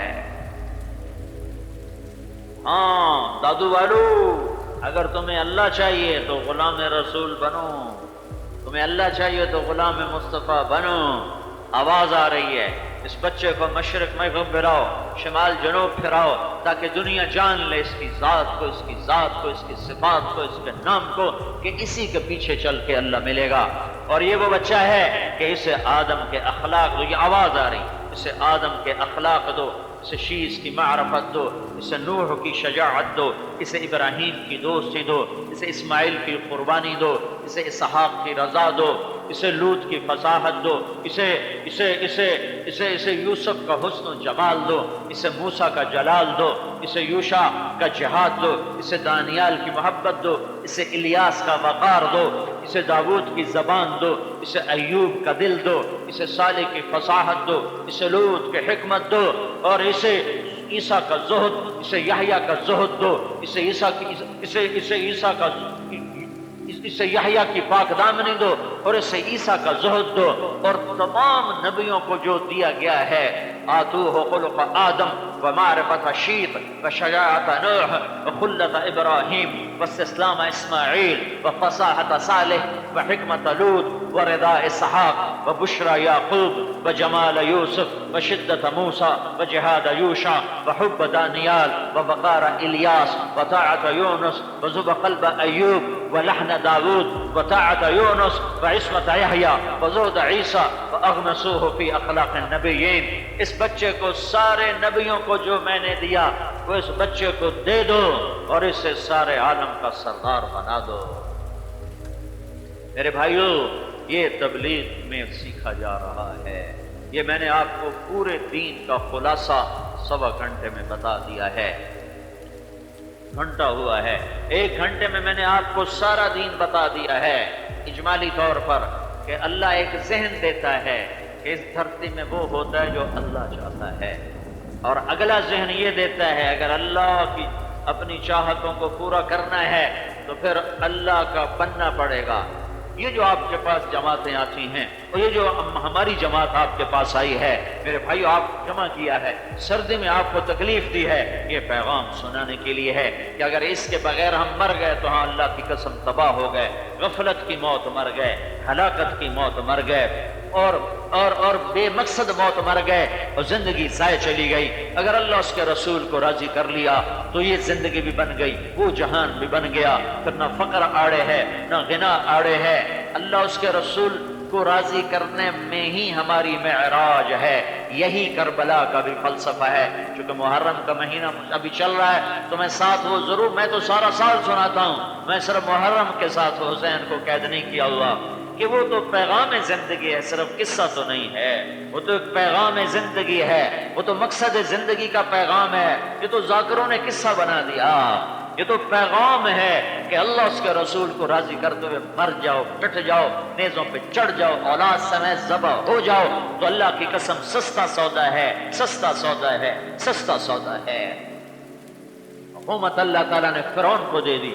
ہاں دادو والو، اگر تمہیں اللہ چاہیے تو غلام رسول بنو، تمہیں اللہ چاہیے تو غلام مصطفیٰ بنو۔ آواز آ رہی ہے، اس بچے کو مشرق مغرب پھراؤ، شمال جنوب پھراؤ، تاکہ دنیا جان لے اس کی ذات کو، اس کی ذات کو، اس کی صفات کو، اس کے نام کو، کہ اسی کے پیچھے چل کے اللہ ملے گا۔ اور یہ وہ بچہ ہے کہ اسے آدم کے اخلاق دو، یہ آواز آ رہی، اسے آدم کے اخلاق دو، اسے شیش کی معرفت دو، اسے نوح کی شجاعت دو، اسے ابراہیم کی دوستی دو، اسے اسماعیل کی قربانی دو، اسے اسحاق کی رضا دو، اسے لوط کی فصاحت دو، اسے یوسف کا حسن و جمال دو، اسے موسیٰ کا جلال دو، اسے یوشع کا جہاد دو، اسے دانیال کی محبت دو، اسے الیاس کا وقار دو، اسے داؤد کی زبان دو، اسے ایوب کا دل دو، اسے صالح کی فصاحت دو، اسے لوط کی حکمت دو، اور اسے عیسیٰ کا زہد، اسے یحییٰ کا زہد دو، اسے یحییٰ کی پاک دامنی دو، اور اسے عیسیٰ کا زہد دو۔ اور تمام نبیوں کو جو دیا گیا ہے، آتوہ خلق آدم ومعرفت شیط وشجاعت نوح وخلت ابراہیم واستسلام اسماعیل وفصاحت صالح وحکمت لوط ورضا اسحاق وبشرى یعقوب وجمال یوسف وشدت موسیٰ وجہاد یوشع وحب دانیال وبقار الیاس وطاعت یونس وزب قلب ایوب ولحن داود وطاعت یونس وعصمت یحییٰ وزہد عیسیٰ واغمسوہ فی اخلاق النبیین۔ اس بچے کو سارے نبیوں کو جو میں نے دیا وہ اس بچے کو دے دو اور اسے سارے عالم کا سردار بنا دو۔ میرے بھائیو، یہ تبلیغ میں سیکھا جا رہا ہے، یہ میں نے آپ کو پورے دین کا خلاصہ 1.25 گھنٹے میں بتا دیا ہے۔ گھنٹہ ہوا ہے، 1 گھنٹے میں میں نے آپ کو سارا دین بتا دیا ہے اجمالی طور پر، کہ اللہ ایک ذہن دیتا ہے کہ اس دھرتی میں وہ ہوتا ہے جو اللہ چاہتا ہے، اور اگلا ذہن یہ دیتا ہے اگر اللہ کی اپنی چاہتوں کو پورا کرنا ہے تو پھر اللہ کا بننا پڑے گا۔ یہ جو آپ کے پاس جماعتیں آتی ہیں اور یہ جو ہماری جماعت آپ کے پاس آئی ہے، میرے بھائیو، آپ جمع کیا ہے، سردی میں آپ کو تکلیف دی ہے، یہ پیغام سنانے کے لیے ہے کہ اگر اس کے بغیر ہم مر گئے تو ہاں اللہ کی قسم تباہ ہو گئے، غفلت کی موت مر گئے، ہلاکت کی موت مر گئے، اور بے مقصد موت مر گئے اور زندگی ضائع چلی گئی۔ اگر اللہ اس کے رسول کو راضی کر لیا تو یہ زندگی بھی بن گئی، وہ جہان بھی بن گیا، پھر نہ فقر آڑے ہے نہ غنا آڑے ہے۔ اللہ اس کے رسول کو راضی کرنے میں ہی ہماری معراج ہے، یہی کربلا کا بھی فلسفہ ہے۔ چونکہ محرم کا مہینہ ابھی چل رہا ہے تو میں ساتھ وہ ضرور، میں تو سارا سال سناتا ہوں، میں صرف محرم کے ساتھ حسین کو قید نہیں کیا ہوا، کہ وہ تو پیغام زندگی ہے، صرف قصہ تو نہیں ہے، وہ تو ایک پیغام زندگی ہے، وہ تو مقصد زندگی کا پیغام ہے۔ یہ تو ذاکروں نے قصہ بنا دیا، یہ تو پیغام ہے کہ اللہ اس کے رسول کو راضی کرتے ہوئے مر جاؤ، مٹ جاؤ، نیزوں پہ چڑھ جاؤ، اولاد سمیت ذبح ہو جاؤ، تو اللہ کی قسم سستا سودا ہے، سستا سودا ہے، سستا سودا ہے۔ حکومت اللہ تعالیٰ نے فرعون کو دے دی،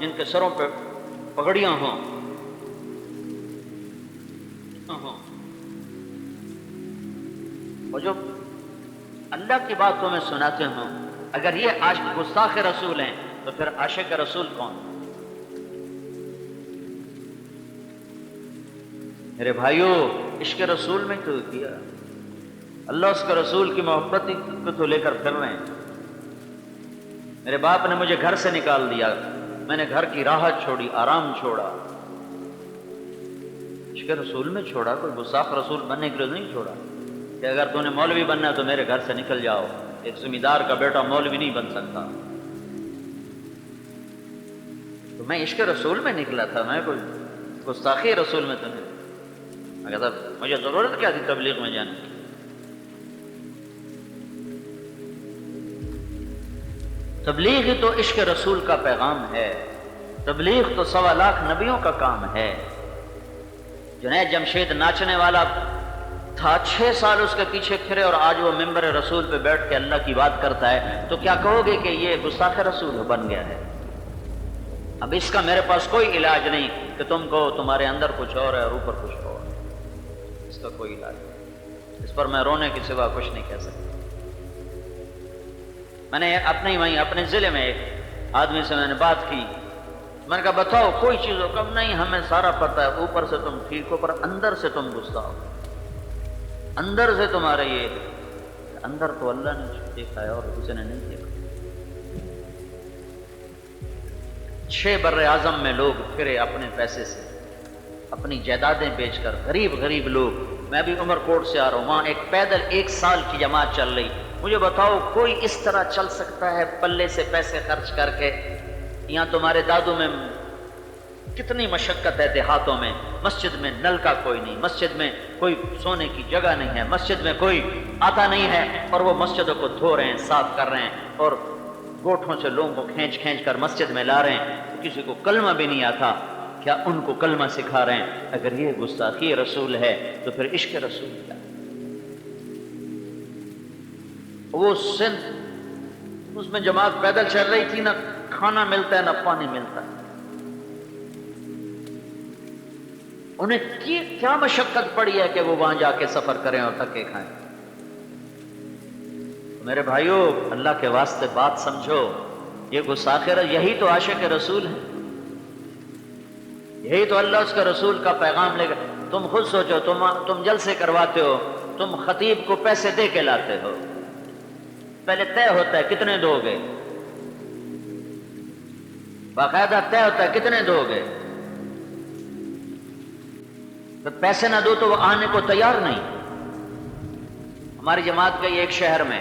جن کے سروں پہ پگڑیاں ہوں، وہ جو اللہ کی بات تمہیں سناتے ہوں، اگر یہ گستاخ رسول ہیں تو پھر عاشق رسول کون؟ میرے بھائیوں، عشق رسول میں تو کیا اللہ اس کے رسول کی محبت کو تو لے کر پھر رہے ہیں۔ میرے باپ نے مجھے گھر سے نکال دیا، میں نے گھر کی راحت چھوڑی، آرام چھوڑا، عشق رسول میں چھوڑا، کوئی گستاخ رسول بننے کے لیے نہیں چھوڑا کہ اگر تو نے مولوی بننا ہے تو میرے گھر سے نکل جاؤ۔ ایک زمیندار کا بیٹا مولوی نہیں بن سکتا۔ تو میں عشق رسول میں نکلا تھا، میں کوئی گستاخی رسول میں تو نہیں۔ میں کہتا مجھے ضرورت کیا تھی تبلیغ میں جانے کی؟ تبلیغ ہی تو عشق رسول کا پیغام ہے، تبلیغ تو 1.25 نبیوں کا کام ہے۔ جنید جمشید ناچنے والا تھا، 6 سال اس کے پیچھے پھرے اور آج وہ ممبر رسول پہ بیٹھ کے اللہ کی بات کرتا ہے، تو کیا کہو گے کہ یہ گستاخ رسول بن گیا ہے؟ اب اس کا میرے پاس کوئی علاج نہیں کہ تم کہو تمہارے اندر کچھ اور ہے اور اوپر کچھ اور، اس کا کوئی علاج نہیں۔ اس پر میں رونے کے سوا کچھ نہیں کہہ سکتا۔ میں نے اپنے ضلع میں ایک آدمی سے میں نے بات کی، میں نے کہا بتاؤ کوئی چیز ہو؟ کم نہیں، ہمیں سارا پتہ ہے، اوپر سے تم ٹھیک ہو پر اندر سے تم گستاخ، اندر سے تمہارے یہ اندر تو اللہ نے دیکھا ہے اور کسی نے نہیں دیکھا۔ 6 بر اعظم میں لوگ پھرے اپنے پیسے سے، اپنی جائیدادیں بیچ کر، غریب لوگ۔ میں ابھی عمر کوٹ سے آ رہا ہوں، وہاں ایک پیدل 1 سال کی جماعت چل رہی۔ مجھے بتاؤ کوئی اس طرح چل سکتا ہے پلے سے پیسے خرچ کر کے؟ یہاں تمہارے دادو میں کتنی مشقت ہے، دیہاتوں میں مسجد میں نل کا کوئی نہیں، مسجد میں کوئی سونے کی جگہ نہیں ہے، مسجد میں کوئی آتا نہیں ہے، اور وہ مسجدوں کو دھو رہے ہیں، صاف کر رہے ہیں، اور گوٹھوں سے لوگوں کو کھینچ کر مسجد میں لا رہے ہیں۔ کسی کو کلمہ بھی نہیں آتا، کیا ان کو کلمہ سکھا رہے ہیں؟ اگر یہ گستاخی رسول ہے تو پھر عشق رسول کیا؟ وہ سندھ اس میں جماعت پیدل چل رہی تھی، نہ کھانا ملتا ہے نہ پانی ملتا ہے۔ انہیں کیا مشقت پڑی ہے کہ وہ وہاں جا کے سفر کریں اور تکے کھائیں۔ میرے بھائیوں، اللہ کے واسطے بات سمجھو، یہ گستاخ یہی تو عاشق رسول ہے، یہی تو اللہ اس کے رسول کا پیغام لے کر۔ تم خود سوچو، تم جلسے کرواتے ہو، تم خطیب کو پیسے دے کے لاتے ہو، پہلے طے ہوتا ہے کتنے دو گے، باقاعدہ طے ہوتا ہے کتنے دو گے، تو پیسے نہ دو تو وہ آنے کو تیار نہیں۔ ہماری جماعت گئی ایک شہر میں،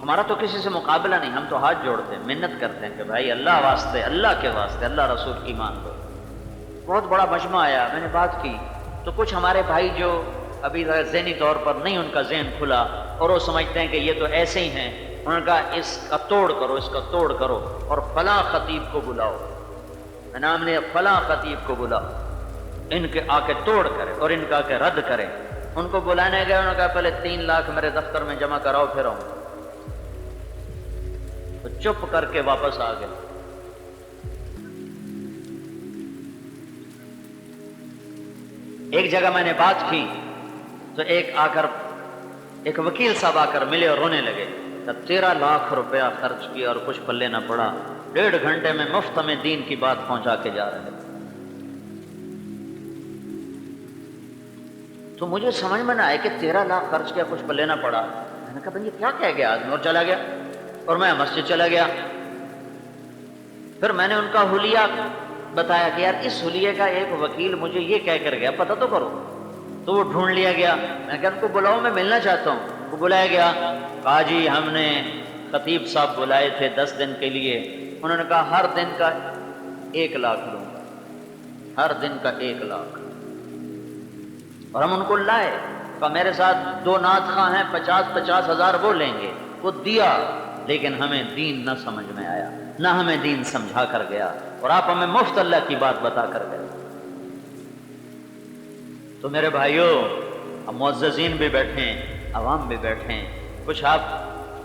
ہمارا تو کسی سے مقابلہ نہیں، ہم تو ہاتھ جوڑتے ہیں، محنت کرتے ہیں کہ بھائی اللہ واسطے، اللہ کے واسطے، اللہ رسول کی مان دو۔ بہت بڑا مجمع آیا، میں نے بات کی تو کچھ ہمارے بھائی جو ابھی ذہنی طور پر نہیں ان کا ذہن کھلا اور وہ سمجھتے ہیں کہ یہ تو ایسے ہی ہیں، انہوں نے کہا اس کا توڑ کرو، اس کا توڑ کرو اور فلاں خطیب کو بلاؤ، نام نے فلاں خطیب کو بلاؤ، ان کے آ کے توڑ کرے اور ان کا آ کے رد کرے۔ ان کو بلانے گئے، انہوں نے کہا پہلے 3 لاکھ میرے دفتر میں جمع کراؤ پھر آؤں، تو چپ کر کے واپس آ گئے۔ ایک جگہ میں نے بات کی تو ایک وکیل صاحب آ کر ملے اور رونے لگے، تب 13 لاکھ روپیہ خرچ کیا اور کچھ پلے نہ پڑا، 1.5 گھنٹے میں مفت میں دین کی بات پہنچا کے جا رہے ہیں۔ تو مجھے سمجھ میں نہ آئے کہ 13 لاکھ خرچ کیا کچھ پلے نہ پڑا۔ میں نے کہا بھئی یہ کیا کہہ گیا آدمی، اور چلا گیا اور میں مسجد چلا گیا۔ پھر میں نے ان کا حلیہ بتایا کہ یار اس حلیے کا ایک وکیل مجھے یہ کہہ کر گیا، پتہ تو کرو۔ تو وہ ڈھونڈ لیا گیا، میں نے کہا ان کو بلاؤ، میں ملنا چاہتا ہوں۔ وہ بلایا گیا، کہا جی ہم نے خطیب صاحب بلائے تھے 10 دن کے لیے، انہوں نے کہا ہر دن کا 1 لاکھ لوں گا، ہر دن کا 1 لاکھ۔ اور ہم ان کو لائے، کہا میرے ساتھ 2 نعت خواں ہیں، 50 ہزار وہ لیں گے۔ وہ دیا، لیکن ہمیں دین نہ سمجھ میں آیا، نہ ہمیں دین سمجھا کر گیا، اور آپ ہمیں مفت اللہ کی بات بتا کر گئے۔ تو میرے بھائیوں، اب معززین بھی بیٹھے ہیں، عوام بھی بیٹھے ہیں، کچھ آپ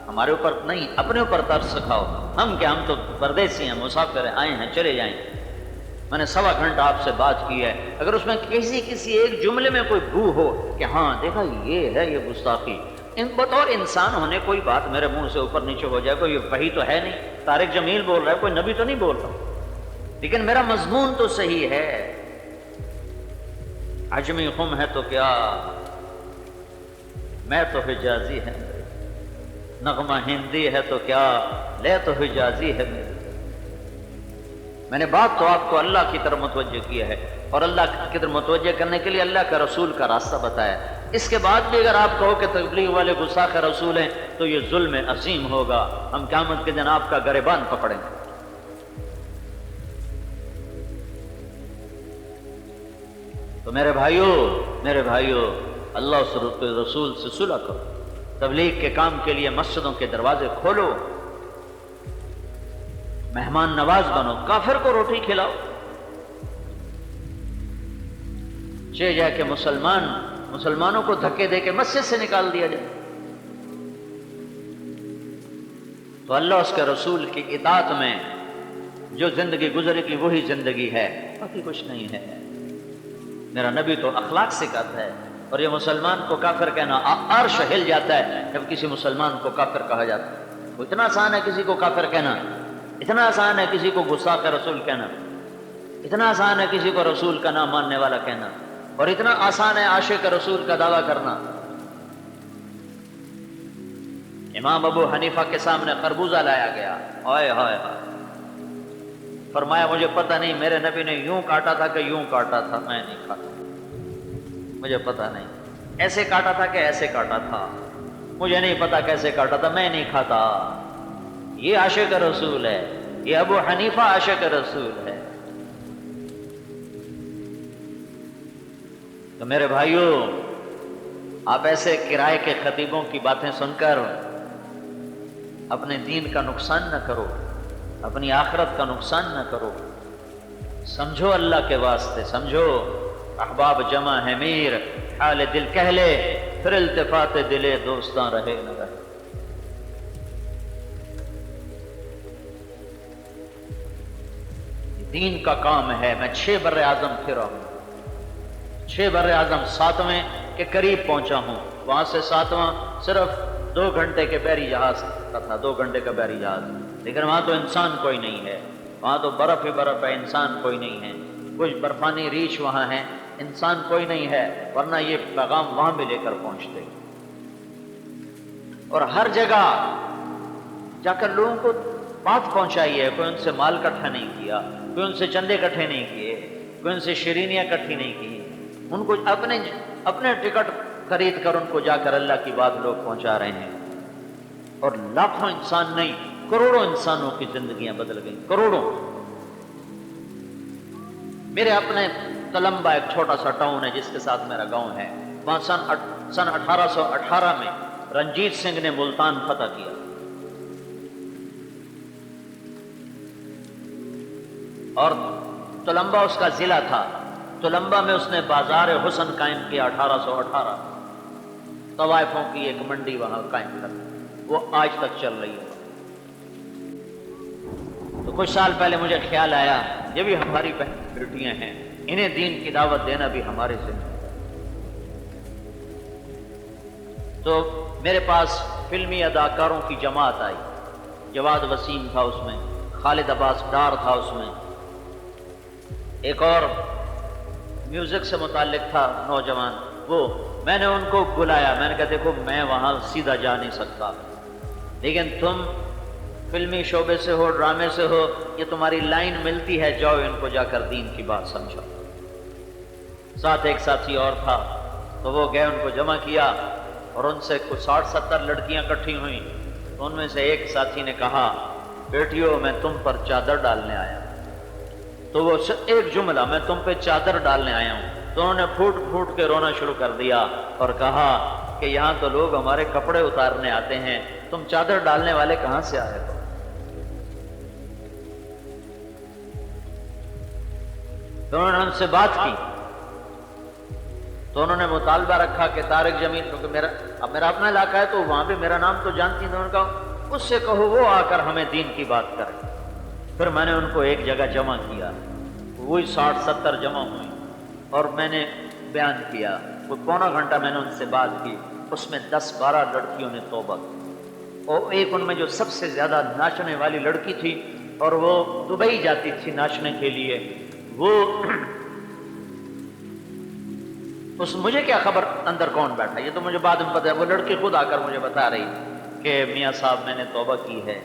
ہمارے اوپر نہیں، اپنے اوپر ترس کھاؤ. ہم کیا، ہم تو پردیسی ہیں، مسافر ہیں، آئے ہیں چلے جائیں. میں نے 1.25 گھنٹہ آپ سے بات کی ہے، اگر اس میں کسی ایک جملے میں کوئی بو ہو کہ ہاں دیکھا یہ ہے، یہ گستاخی، بطور انسان ہونے کوئی بات میرے منہ سے اوپر نیچے ہو جائے، کوئی وحی تو ہے نہیں، طارق جمیل بول رہا ہے، کوئی نبی تو نہیں بول رہا، لیکن میرا مضمون تو صحیح ہے. عجمی خم ہے تو کیا، میں تو حجازی ہے، نغمہ ہندی ہے تو کیا، لے تو حجازی ہے میری. میں نے بات تو آپ کو اللہ کی طرف متوجہ کیا ہے، اور اللہ کی طرف متوجہ کرنے کے لیے اللہ کا رسول کا راستہ بتایا. اس کے بعد بھی اگر آپ کہو کہ تبلیغ والے گستاخ رسول ہیں تو یہ ظلم عظیم ہوگا، ہم قیامت کے دن آپ کا گریبان پکڑیں گے. تو میرے بھائیوں اللہ اس رسول سے صلح کرو، تبلیغ کے کام کے لیے مسجدوں کے دروازے کھولو، مہمان نواز بنو، کافر کو روٹی کھلاؤ. چاہے جائے کہ مسلمانوں کو دھکے دے کے مسجد سے نکال دیا جائے، تو اللہ اس کے رسول کی اطاعت میں جو زندگی گزرے گی وہی زندگی ہے، باقی کچھ نہیں ہے. میرا نبی تو اخلاق سکھاتا ہے، اور یہ مسلمان کو کافر کہنا، عرش ہل جاتا ہے جب کسی مسلمان کو کافر کہا جاتا ہے. اتنا آسان ہے کسی کو کافر کہنا، اتنا آسان ہے کسی کو گستاخ رسول کہنا، اتنا آسان ہے کسی کو رسول کا نام ماننے والا کہنا، اور اتنا آسان ہے عاشق رسول کا دعویٰ کرنا. امام ابو حنیفہ کے سامنے خربوزہ لایا گیا، ہائے ہائے ہائے، فرمایا مجھے پتہ نہیں میرے نبی نے یوں کاٹا تھا کہ یوں کاٹا تھا، میں نہیں کھاتا، مجھے پتہ نہیں، ایسے کاٹا تھا کہ ایسے کاٹا تھا، مجھے نہیں پتا کیسے کاٹا تھا، میں نہیں کھاتا. یہ عاشق رسول ہے، یہ ابو حنیفہ عاشق رسول ہے. تو میرے بھائیوں، آپ ایسے کرائے کے خطیبوں کی باتیں سن کر اپنے دین کا نقصان نہ کرو، اپنی آخرت کا نقصان نہ کرو. سمجھو اللہ کے واسطے، سمجھو احباب جمع ہے میر، حال دل کہہ لے، پھر التفات دلے دوستاں رہے نہ رہے. دین کا کام ہے. میں 6 بر اعظم پھرا ہوں، 6 بر اعظم 7ویں کے قریب پہنچا ہوں. وہاں سے 7واں صرف 2 گھنٹے کے بحری جہاز کا تھا، 2 گھنٹے کا بحری جہاز، لیکن وہاں تو انسان کوئی نہیں ہے، وہاں تو برف ہی برف ہے، انسان کوئی نہیں ہے. کچھ برفانی ریچھ وہاں ہیں، انسان کوئی نہیں ہے، ورنہ یہ پیغام وہاں بھی لے کر پہنچتے. اور ہر جگہ جا کر لوگوں کو بات پہنچائی ہے. کوئی ان سے مال اکٹھا نہیں کیا، کوئی ان سے چندے اکٹھے نہیں کیے، کوئی ان سے شیرینیاں اکٹھی نہیں کی. ان کو اپنے ٹکٹ خرید کر ان کو جا کر اللہ کی بات لوگ پہنچا رہے ہیں. اور لاکھوں انسان نہیں، کروڑوں انسانوں کی زندگیاں بدل گئیں، کروڑوں. میرے اپنے تلمبا ایک چھوٹا سا ٹاؤن ہے جس کے ساتھ میرا گاؤں ہے، وہاں سن 1818 میں رنجیت سنگھ نے ملتان فتح کیا. اور تلمبا اس کا ضلع تھا. تلمبا میں اس نے بازار حسن قائم کیا 1818. طوائفوں کی ایک منڈی وہاں قائم کر، وہ آج تک چل رہی ہے. تو کچھ سال پہلے مجھے خیال آیا یہ بھی ہماری بہن بیٹیاں ہیں، انہیں دین کی دعوت دینا بھی ہمارے ذمہ ہے. تو میرے پاس فلمی اداکاروں کی جماعت آئی. جواد وسیم تھا اس میں، خالد عباس ڈار تھا اس میں، ایک اور میوزک سے متعلق تھا نوجوان. وہ میں نے ان کو بلایا، میں نے کہا دیکھو میں وہاں سیدھا جا نہیں سکتا، لیکن تم فلمی شعبے سے ہو، ڈرامے سے ہو، یہ تمہاری لائن ملتی ہے، جاؤ ان کو جا کر دین کی بات سمجھو. ساتھ ایک ساتھی اور تھا، تو وہ گئے، ان کو جمع کیا، اور ان سے کچھ 60-70 لڑکیاں اکٹھی ہوئیں. تو ان میں سے ایک ساتھی نے کہا بیٹیوں میں تم پر چادر ڈالنے آیا. تو وہ ایک جملہ، میں تم پہ چادر ڈالنے آیا ہوں. تو انہوں نے پھوٹ پھوٹ کے رونا شروع کر دیا اور کہا کہ یہاں تو لوگ ہمارے کپڑے اتارنے آتے ہیں، تم چادر ڈالنے والے کہاں سے آئے ہو؟ تو انہوں نے ان سے بات کی. تو تو انہوں نے مطالبہ رکھا کہ طارق جمیل، کیونکہ اب میرا اپنا علاقہ ہے تو وہاں بھی میرا نام تو جانتی ہیں، انہوں نے کہا اس سے کہو وہ آ کر ہمیں دین کی بات کرے۔ پھر میں نے ان کو ایک جگہ جمع کیا، وہی 60-70 جمع ہوئی اور میں نے بیان کیا، وہ پونا گھنٹہ میں نے ان سے بات کی، اس میں 10-12 لڑکیوں نے توبہ کی، اور ایک ان میں جو سب سے زیادہ ناچنے والی لڑکی تھی اور وہ دبئی جاتی تھی ناچنے کے لیے، وہ مجھے کیا خبر اندر کون بیٹھا، یہ تو مجھے بعد میں پتا ہے، وہ لڑکی خود آ کر مجھے بتا رہی کہ میاں صاحب میں نے توبہ کی ہے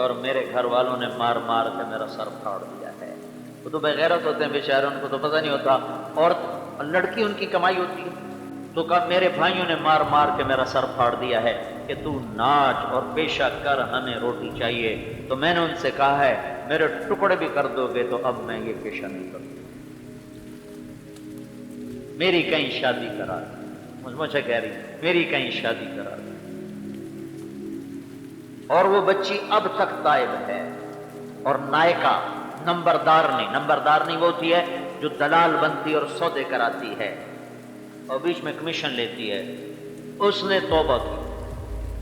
اور میرے گھر والوں نے مار مار کے میرا سر پھاڑ دیا ہے۔ وہ تو بغیرت ہوتے ہیں بیچارے، ان کو تو پتہ نہیں ہوتا، اور لڑکی ان کی کمائی ہوتی ہے، تو کہا میرے بھائیوں نے مار مار کے میرا سر پھاڑ دیا ہے کہ تو ناچ اور پیشہ کر، ہمیں روٹی چاہیے۔ تو میں نے ان سے کہا ہے میرے ٹکڑے بھی کر دو گے تو اب میں یہ پیشہ نہیں کروں، میری کہیں شادی کرا دو، مجھے کہہ رہی میری کہیں شادی کرا دو۔ اور وہ بچی اب تک تائب ہے، اور نائکہ نمبردارنی وہ ہوتی ہے جو دلال بنتی اور سودے کراتی ہے اور بیچ میں کمیشن لیتی ہے، اس نے توبہ کی۔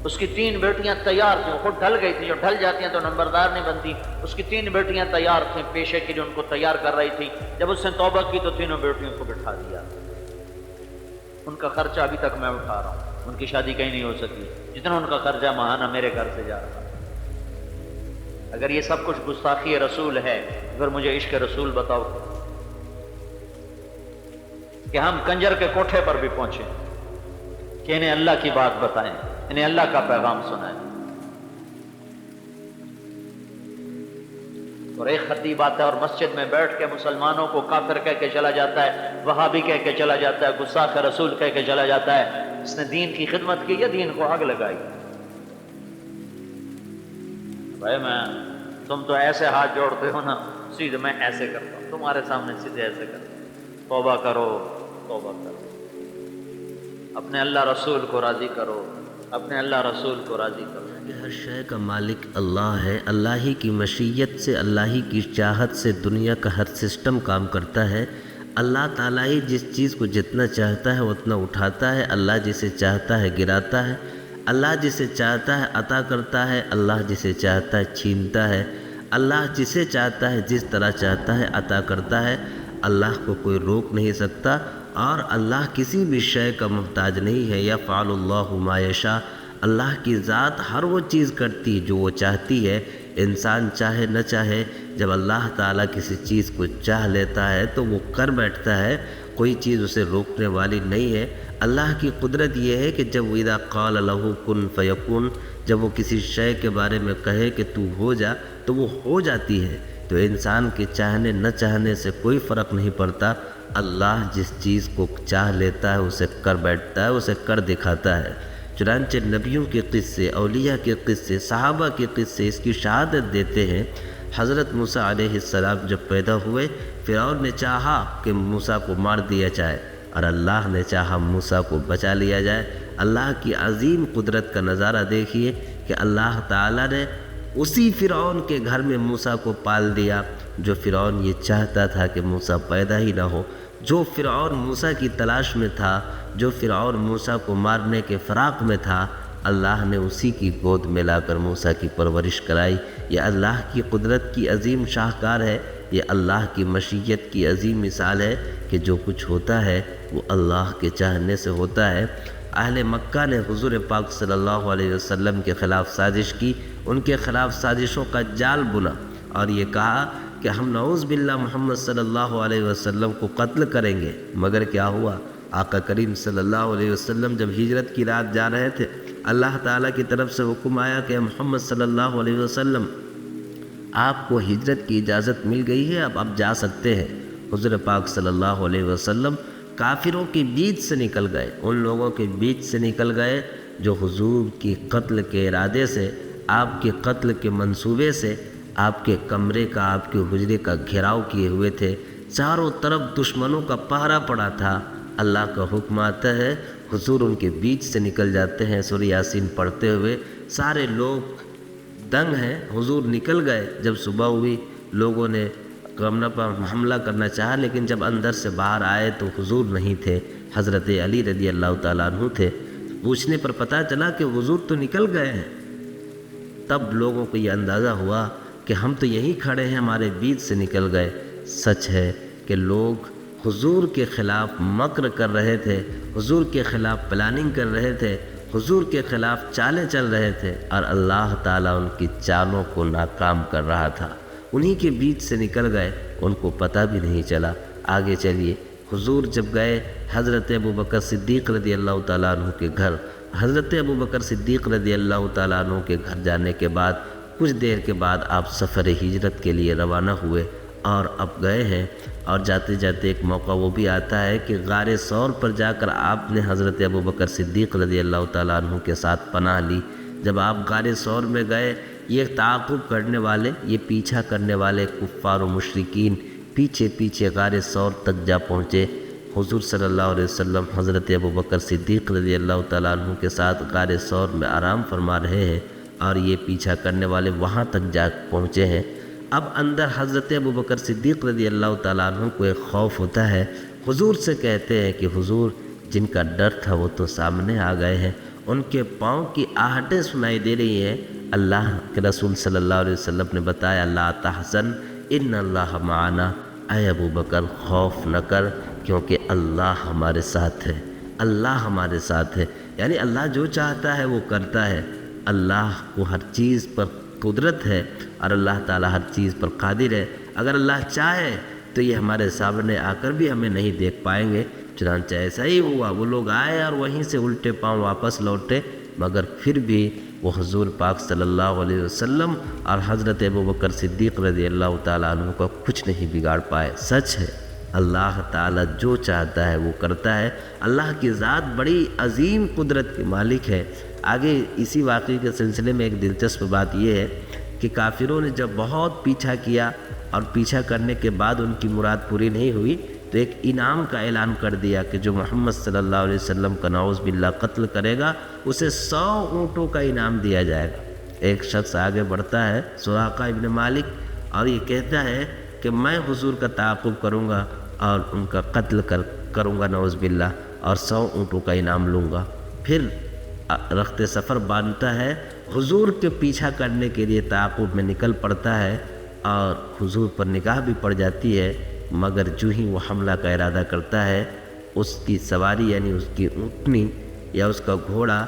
اس کی 3 بیٹیاں تیار تھیں، وہ خود ڈھل گئی تھی، جو ڈھل جاتی ہیں تو نمبردار نہیں بنتی، اس کی 3 بیٹیاں تیار تھیں پیشے کی جو ان کو تیار کر رہی تھی۔ جب اس نے توبہ کی تو 3 بیٹیوں کو بٹھا دیا، ان کا خرچہ ابھی تک میں اٹھا رہا ہوں، ان کی شادی کہیں نہیں ہو سکی، جتنا ان کا خرچہ ماہانہ میرے گھر سے جا رہا۔ اگر یہ سب کچھ گستاخی رسول ہے، اگر مجھے عشق رسول بتاؤ کہ ہم کنجر کے کوٹھے پر بھی پہنچے کہ انہیں اللہ کی بات بتائیں، انہیں اللہ کا پیغام سنائیں۔ اور ایک خطیب آتا ہے اور مسجد میں بیٹھ کے مسلمانوں کو کافر کہہ کے چلا جاتا ہے، وہابی کہہ کے چلا جاتا ہے، گستاخ رسول کہہ کے چلا جاتا ہے۔ اس نے دین کی خدمت کی یا دین کو آگ لگائی؟ بھائی تم تو ایسے ہاتھ جوڑتے ہو نا، سیدھے میں ایسے کرتا ہوں تمہارے سامنے، سیدھے ایسے کرتا ہوں۔ توبہ کرو، توبہ کرو، اپنے اللہ رسول کو راضی کرو، اپنے اللہ رسول کو راضی کرو۔ ہر شے کا مالک اللہ ہے، اللہ ہی کی مشیت سے، اللہ ہی کی چاہت سے دنیا کا ہر سسٹم کام کرتا ہے۔ اللہ تعالیٰ ہی جس چیز کو جتنا چاہتا ہے اتنا اٹھاتا ہے، اللہ جسے چاہتا ہے گراتا ہے، اللہ جسے چاہتا ہے عطا کرتا ہے، اللہ جسے چاہتا ہے چھینتا ہے، اللہ جسے چاہتا ہے جس طرح چاہتا ہے عطا کرتا ہے۔ اللہ کو کوئی روک نہیں سکتا، اور اللہ کسی بھی شے کا محتاج نہیں ہے۔ یفعل اللہ ما یشاء، اللہ کی ذات ہر وہ چیز کرتی جو وہ چاہتی ہے، انسان چاہے نہ چاہے۔ جب اللہ تعالیٰ کسی چیز کو چاہ لیتا ہے تو وہ کر بیٹھتا ہے، کوئی چیز اسے روکنے والی نہیں ہے۔ اللہ کی قدرت یہ ہے کہ جب اذا قال له کن فیکون، جب وہ کسی شے کے بارے میں کہے کہ تو ہو جا تو وہ ہو جاتی ہے۔ تو انسان کے چاہنے نہ چاہنے سے کوئی فرق نہیں پڑتا، اللہ جس چیز کو چاہ لیتا ہے اسے کر بیٹھتا ہے، اسے کر دکھاتا ہے۔ چنانچہ نبیوں کے قصے، اولیاء کے قصے، صحابہ کے قصے اس کی شہادت دیتے ہیں۔ حضرت موسیٰ علیہ السلام جب پیدا ہوئے، فرعون نے چاہا کہ موسیٰ کو مار دیا جائے، اور اللہ نے چاہا موسیٰ کو بچا لیا جائے۔ اللہ کی عظیم قدرت کا نظارہ دیکھیے کہ اللہ تعالیٰ نے اسی فرعون کے گھر میں موسیٰ کو پال دیا جو فرعون یہ چاہتا تھا کہ موسیٰ پیدا ہی نہ ہو۔ جو فرعون موسیٰ کی تلاش میں تھا، جو فرعون موسیٰ کو مارنے کے فراق میں تھا، اللہ نے اسی کی گود میں لا کر موسیٰ کی پرورش کرائی۔ یہ اللہ کی قدرت کی عظیم شاہکار ہے، یہ اللہ کی مشیت کی عظیم مثال ہے کہ جو کچھ ہوتا ہے وہ اللہ کے چاہنے سے ہوتا ہے۔ اہل مکہ نے حضور پاک صلی اللہ علیہ وسلم کے خلاف سازش کی، ان کے خلاف سازشوں کا جال بنا، اور یہ کہا کہ ہم نعوذ باللہ محمد صلی اللہ علیہ وسلم کو قتل کریں گے۔ مگر کیا ہوا؟ آقا کریم صلی اللہ علیہ وسلم جب ہجرت کی رات جا رہے تھے، اللہ تعالیٰ کی طرف سے حکم آیا کہ محمد صلی اللہ علیہ وسلم آپ کو ہجرت کی اجازت مل گئی ہے، اب آپ جا سکتے ہیں۔ حضور پاک صلی اللہ علیہ وسلم کافروں کے بیچ سے نکل گئے، ان لوگوں کے بیچ سے نکل گئے جو حضور کی قتل کے ارادے سے، آپ کے قتل کے منصوبے سے آپ کے کمرے کا، آپ کے حجرے کا گھیراؤ کیے ہوئے تھے۔ چاروں طرف دشمنوں کا پہرا پڑا تھا۔ اللہ کا حکم آتا ہے، حضور ان کے بیچ سے نکل جاتے ہیں سورہ یاسین پڑھتے ہوئے، سارے لوگ دنگ ہیں۔ حضور نکل گئے، جب صبح ہوئی لوگوں نے کمرہ پر حملہ کرنا چاہا، لیکن جب اندر سے باہر آئے تو حضور نہیں تھے۔ حضرت علی رضی اللہ تعالیٰ عنہ تھے۔ پوچھنے پر پتہ چلا کہ حضور تو نکل گئے ہیں۔ تب لوگوں کو یہ اندازہ ہوا کہ ہم تو یہیں کھڑے ہیں، ہمارے بیچ سے نکل گئے۔ سچ ہے کہ لوگ حضور کے خلاف مکر کر رہے تھے، حضور کے خلاف پلاننگ کر رہے تھے، حضور کے خلاف چالیں چل رہے تھے، اور اللہ تعالیٰ ان کی چالوں کو ناکام کر رہا تھا۔ انہی کے بیچ سے نکل گئے، ان کو پتہ بھی نہیں چلا۔ آگے چلیے، حضور جب گئے حضرت ابوبکر صدیق رضی اللہ تعالیٰ عنہ کے گھر، حضرت ابوبکر صدیق رضی اللہ تعالیٰ عنہ کے گھر جانے کے بعد کچھ دیر کے بعد آپ سفر ہجرت کے لیے روانہ ہوئے اور اب گئے ہیں۔ اور جاتے جاتے ایک موقع وہ بھی آتا ہے کہ غار ثور پر جا کر آپ نے حضرت ابوبکر صدیق رضی اللہ تعالیٰ عنہ کے ساتھ پناہ لی۔ جب آپ غار ثور میں گئے، یہ تعاقب کرنے والے، یہ پیچھا کرنے والے کفار و مشرکین پیچھے پیچھے غار ثور تک جا پہنچے۔ حضور صلی اللہ علیہ وسلم حضرت ابوبکر صدیق رضی اللہ تعالیٰ عنہ کے ساتھ غار ثور میں آرام فرما رہے ہیں اور یہ پیچھا کرنے والے وہاں تک جا پہنچے ہیں۔ اب اندر حضرت ابوبکر صدیق رضی اللہ تعالیٰ عنہ کو ایک خوف ہوتا ہے۔ حضور سے کہتے ہیں کہ حضور، جن کا ڈر تھا وہ تو سامنے آ گئے ہیں، ان کے پاؤں کی آہٹیں سنائی دے رہی ہیں۔ اللہ کے رسول صلی اللہ علیہ وسلم نے بتایا، لا تحزن ان اللہ معنا، اے ابوبکر خوف نہ کر، کیونکہ اللہ ہمارے ساتھ ہے، اللہ ہمارے ساتھ ہے۔ یعنی اللہ جو چاہتا ہے وہ کرتا ہے۔ اللہ کو ہر چیز پر قدرت ہے اور اللہ تعالیٰ ہر چیز پر قادر ہے۔ اگر اللہ چاہے تو یہ ہمارے سامنے آ کر بھی ہمیں نہیں دیکھ پائیں گے۔ چنانچہ ایسا ہی ہوا، وہ لوگ آئے اور وہیں سے الٹے پاؤں واپس لوٹے، مگر پھر بھی وہ حضور پاک صلی اللہ علیہ وسلم اور حضرت ابوبکر صدیق رضی اللہ تعالیٰ عنہ کو کچھ نہیں بگاڑ پائے۔ سچ ہے، اللہ تعالیٰ جو چاہتا ہے وہ کرتا ہے۔ اللہ کی ذات بڑی عظیم قدرت کے مالک ہے۔ آگے اسی واقعے کے سلسلے میں ایک دلچسپ بات یہ ہے کہ کافروں نے جب بہت پیچھا کیا اور پیچھا کرنے کے بعد ان کی مراد پوری نہیں ہوئی تو ایک انعام کا اعلان کر دیا کہ جو محمد صلی اللہ علیہ وسلم کا نعوذ باللہ قتل کرے گا اسے 100 اونٹوں کا انعام دیا جائے گا۔ ایک شخص آگے بڑھتا ہے، سراقہ ابن مالک، اور یہ کہتا ہے کہ میں حضور کا تعاقب کروں گا اور ان کا قتل کروں گا نعوذ باللہ، اور 100 اونٹوں کا انعام لوں گا۔ پھر رخت سفر باندھتا ہے، حضور کے پیچھا کرنے کے لیے تعاقب میں نکل پڑتا ہے اور حضور پر نگاہ بھی پڑ جاتی ہے، مگر جو ہی وہ حملہ کا ارادہ کرتا ہے اس کی سواری یعنی اس کی اونٹنی یا اس کا گھوڑا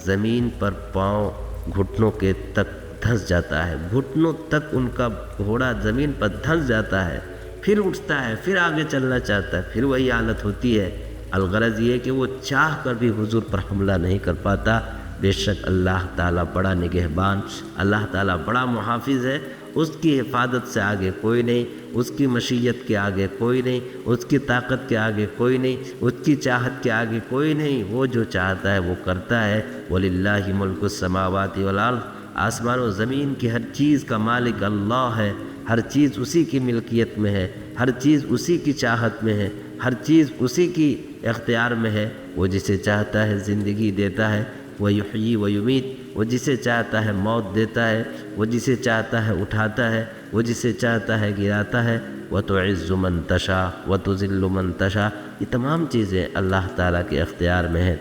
زمین پر پاؤں گھٹنوں کے تک دھنس جاتا ہے، گھٹنوں تک ان کا گھوڑا زمین پر دھنس جاتا ہے، پھر اٹھتا ہے، پھر آگے چلنا چاہتا ہے، پھر وہی حالت ہوتی ہے۔ الغرض یہ کہ وہ چاہ کر بھی حضور پر حملہ نہیں کر پاتا۔ بے شک اللہ تعالیٰ بڑا نگہبان، اللہ تعالیٰ بڑا محافظ ہے، اس کی حفاظت سے آگے کوئی نہیں، اس کی مشیت کے آگے کوئی نہیں، اس کی طاقت کے آگے کوئی نہیں، اس کی چاہت کے آگے کوئی نہیں۔ وہ جو چاہتا ہے وہ کرتا ہے۔ وَلِلَّهِ مُلْكُ السَّمَاوَاتِ وَالْأَرْضِ، آسمان و زمین کی ہر چیز کا مالک اللہ ہے، ہر چیز اسی کی ملکیت میں ہے، ہر چیز اسی کی چاہت میں ہے، ہر چیز اسی کی اختیار میں ہے۔ وہ جسے چاہتا ہے زندگی دیتا ہے، وہ یحیی و یمیت، وہ جسے چاہتا ہے موت دیتا ہے، وہ جسے چاہتا ہے اٹھاتا ہے، وہ جسے چاہتا ہے گراتا ہے۔ وَتُعِزُّ مَن تَشَاءُ وَتُذِلُّ مَن تَشَاءُ، یہ تمام چیزیں اللہ تعالیٰ کے اختیار میں ہیں۔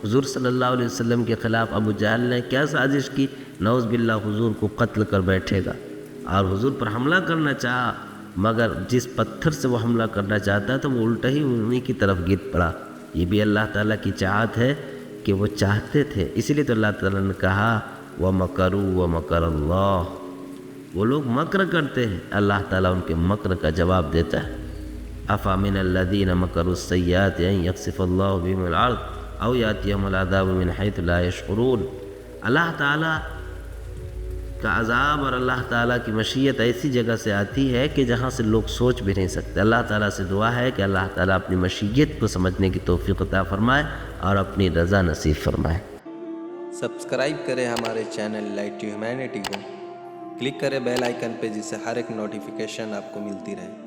حضور صلی اللہ علیہ وسلم کے خلاف ابو جہل نے کیا سازش کی؟ نعوذ باللہ حضور کو قتل کر بیٹھے گا اور حضور پر حملہ کرنا چاہا، مگر جس پتھر سے وہ حملہ کرنا چاہتا تھا وہ الٹا ہی انہی کی طرف گر پڑا۔ یہ بھی اللہ تعالیٰ کی چاہت ہے کہ وہ چاہتے تھے، اسی لیے تو اللہ تعالیٰ نے کہا وَمَكَرُوا وَمَكَرَ اللَّهُ، وہ لوگ مکر کرتے ہیں، اللہ تعالیٰ ان کے مکر کا جواب دیتا ہے۔ أَفَمِنَ الَّذِينَ مَكَرُوا السَّيِّئَاتِ أَن يَخْسِفَ اللَّهُ بِهِمُ الْأَرْضَ أَوْ يَأْتِيَهُمُ الْعَذَابُ مِنْ حَيْثُ لَا يَشْعُرُونَ۔ اللہ تعالیٰ کا عذاب اور اللہ تعالیٰ کی مشیت ایسی جگہ سے آتی ہے کہ جہاں سے لوگ سوچ بھی نہیں سکتے۔ اللہ تعالیٰ سے دعا ہے کہ اللہ تعالیٰ اپنی مشیت کو سمجھنے کی توفیق عطا فرمائے اور اپنی رضا نصیب فرمائے۔ سبسکرائب کریں ہمارے چینل لائٹ ٹو ہیومینٹی کو، کلک کریں بیل آئیکن پہ جس سے ہر ایک نوٹیفیکیشن آپ کو ملتی رہے۔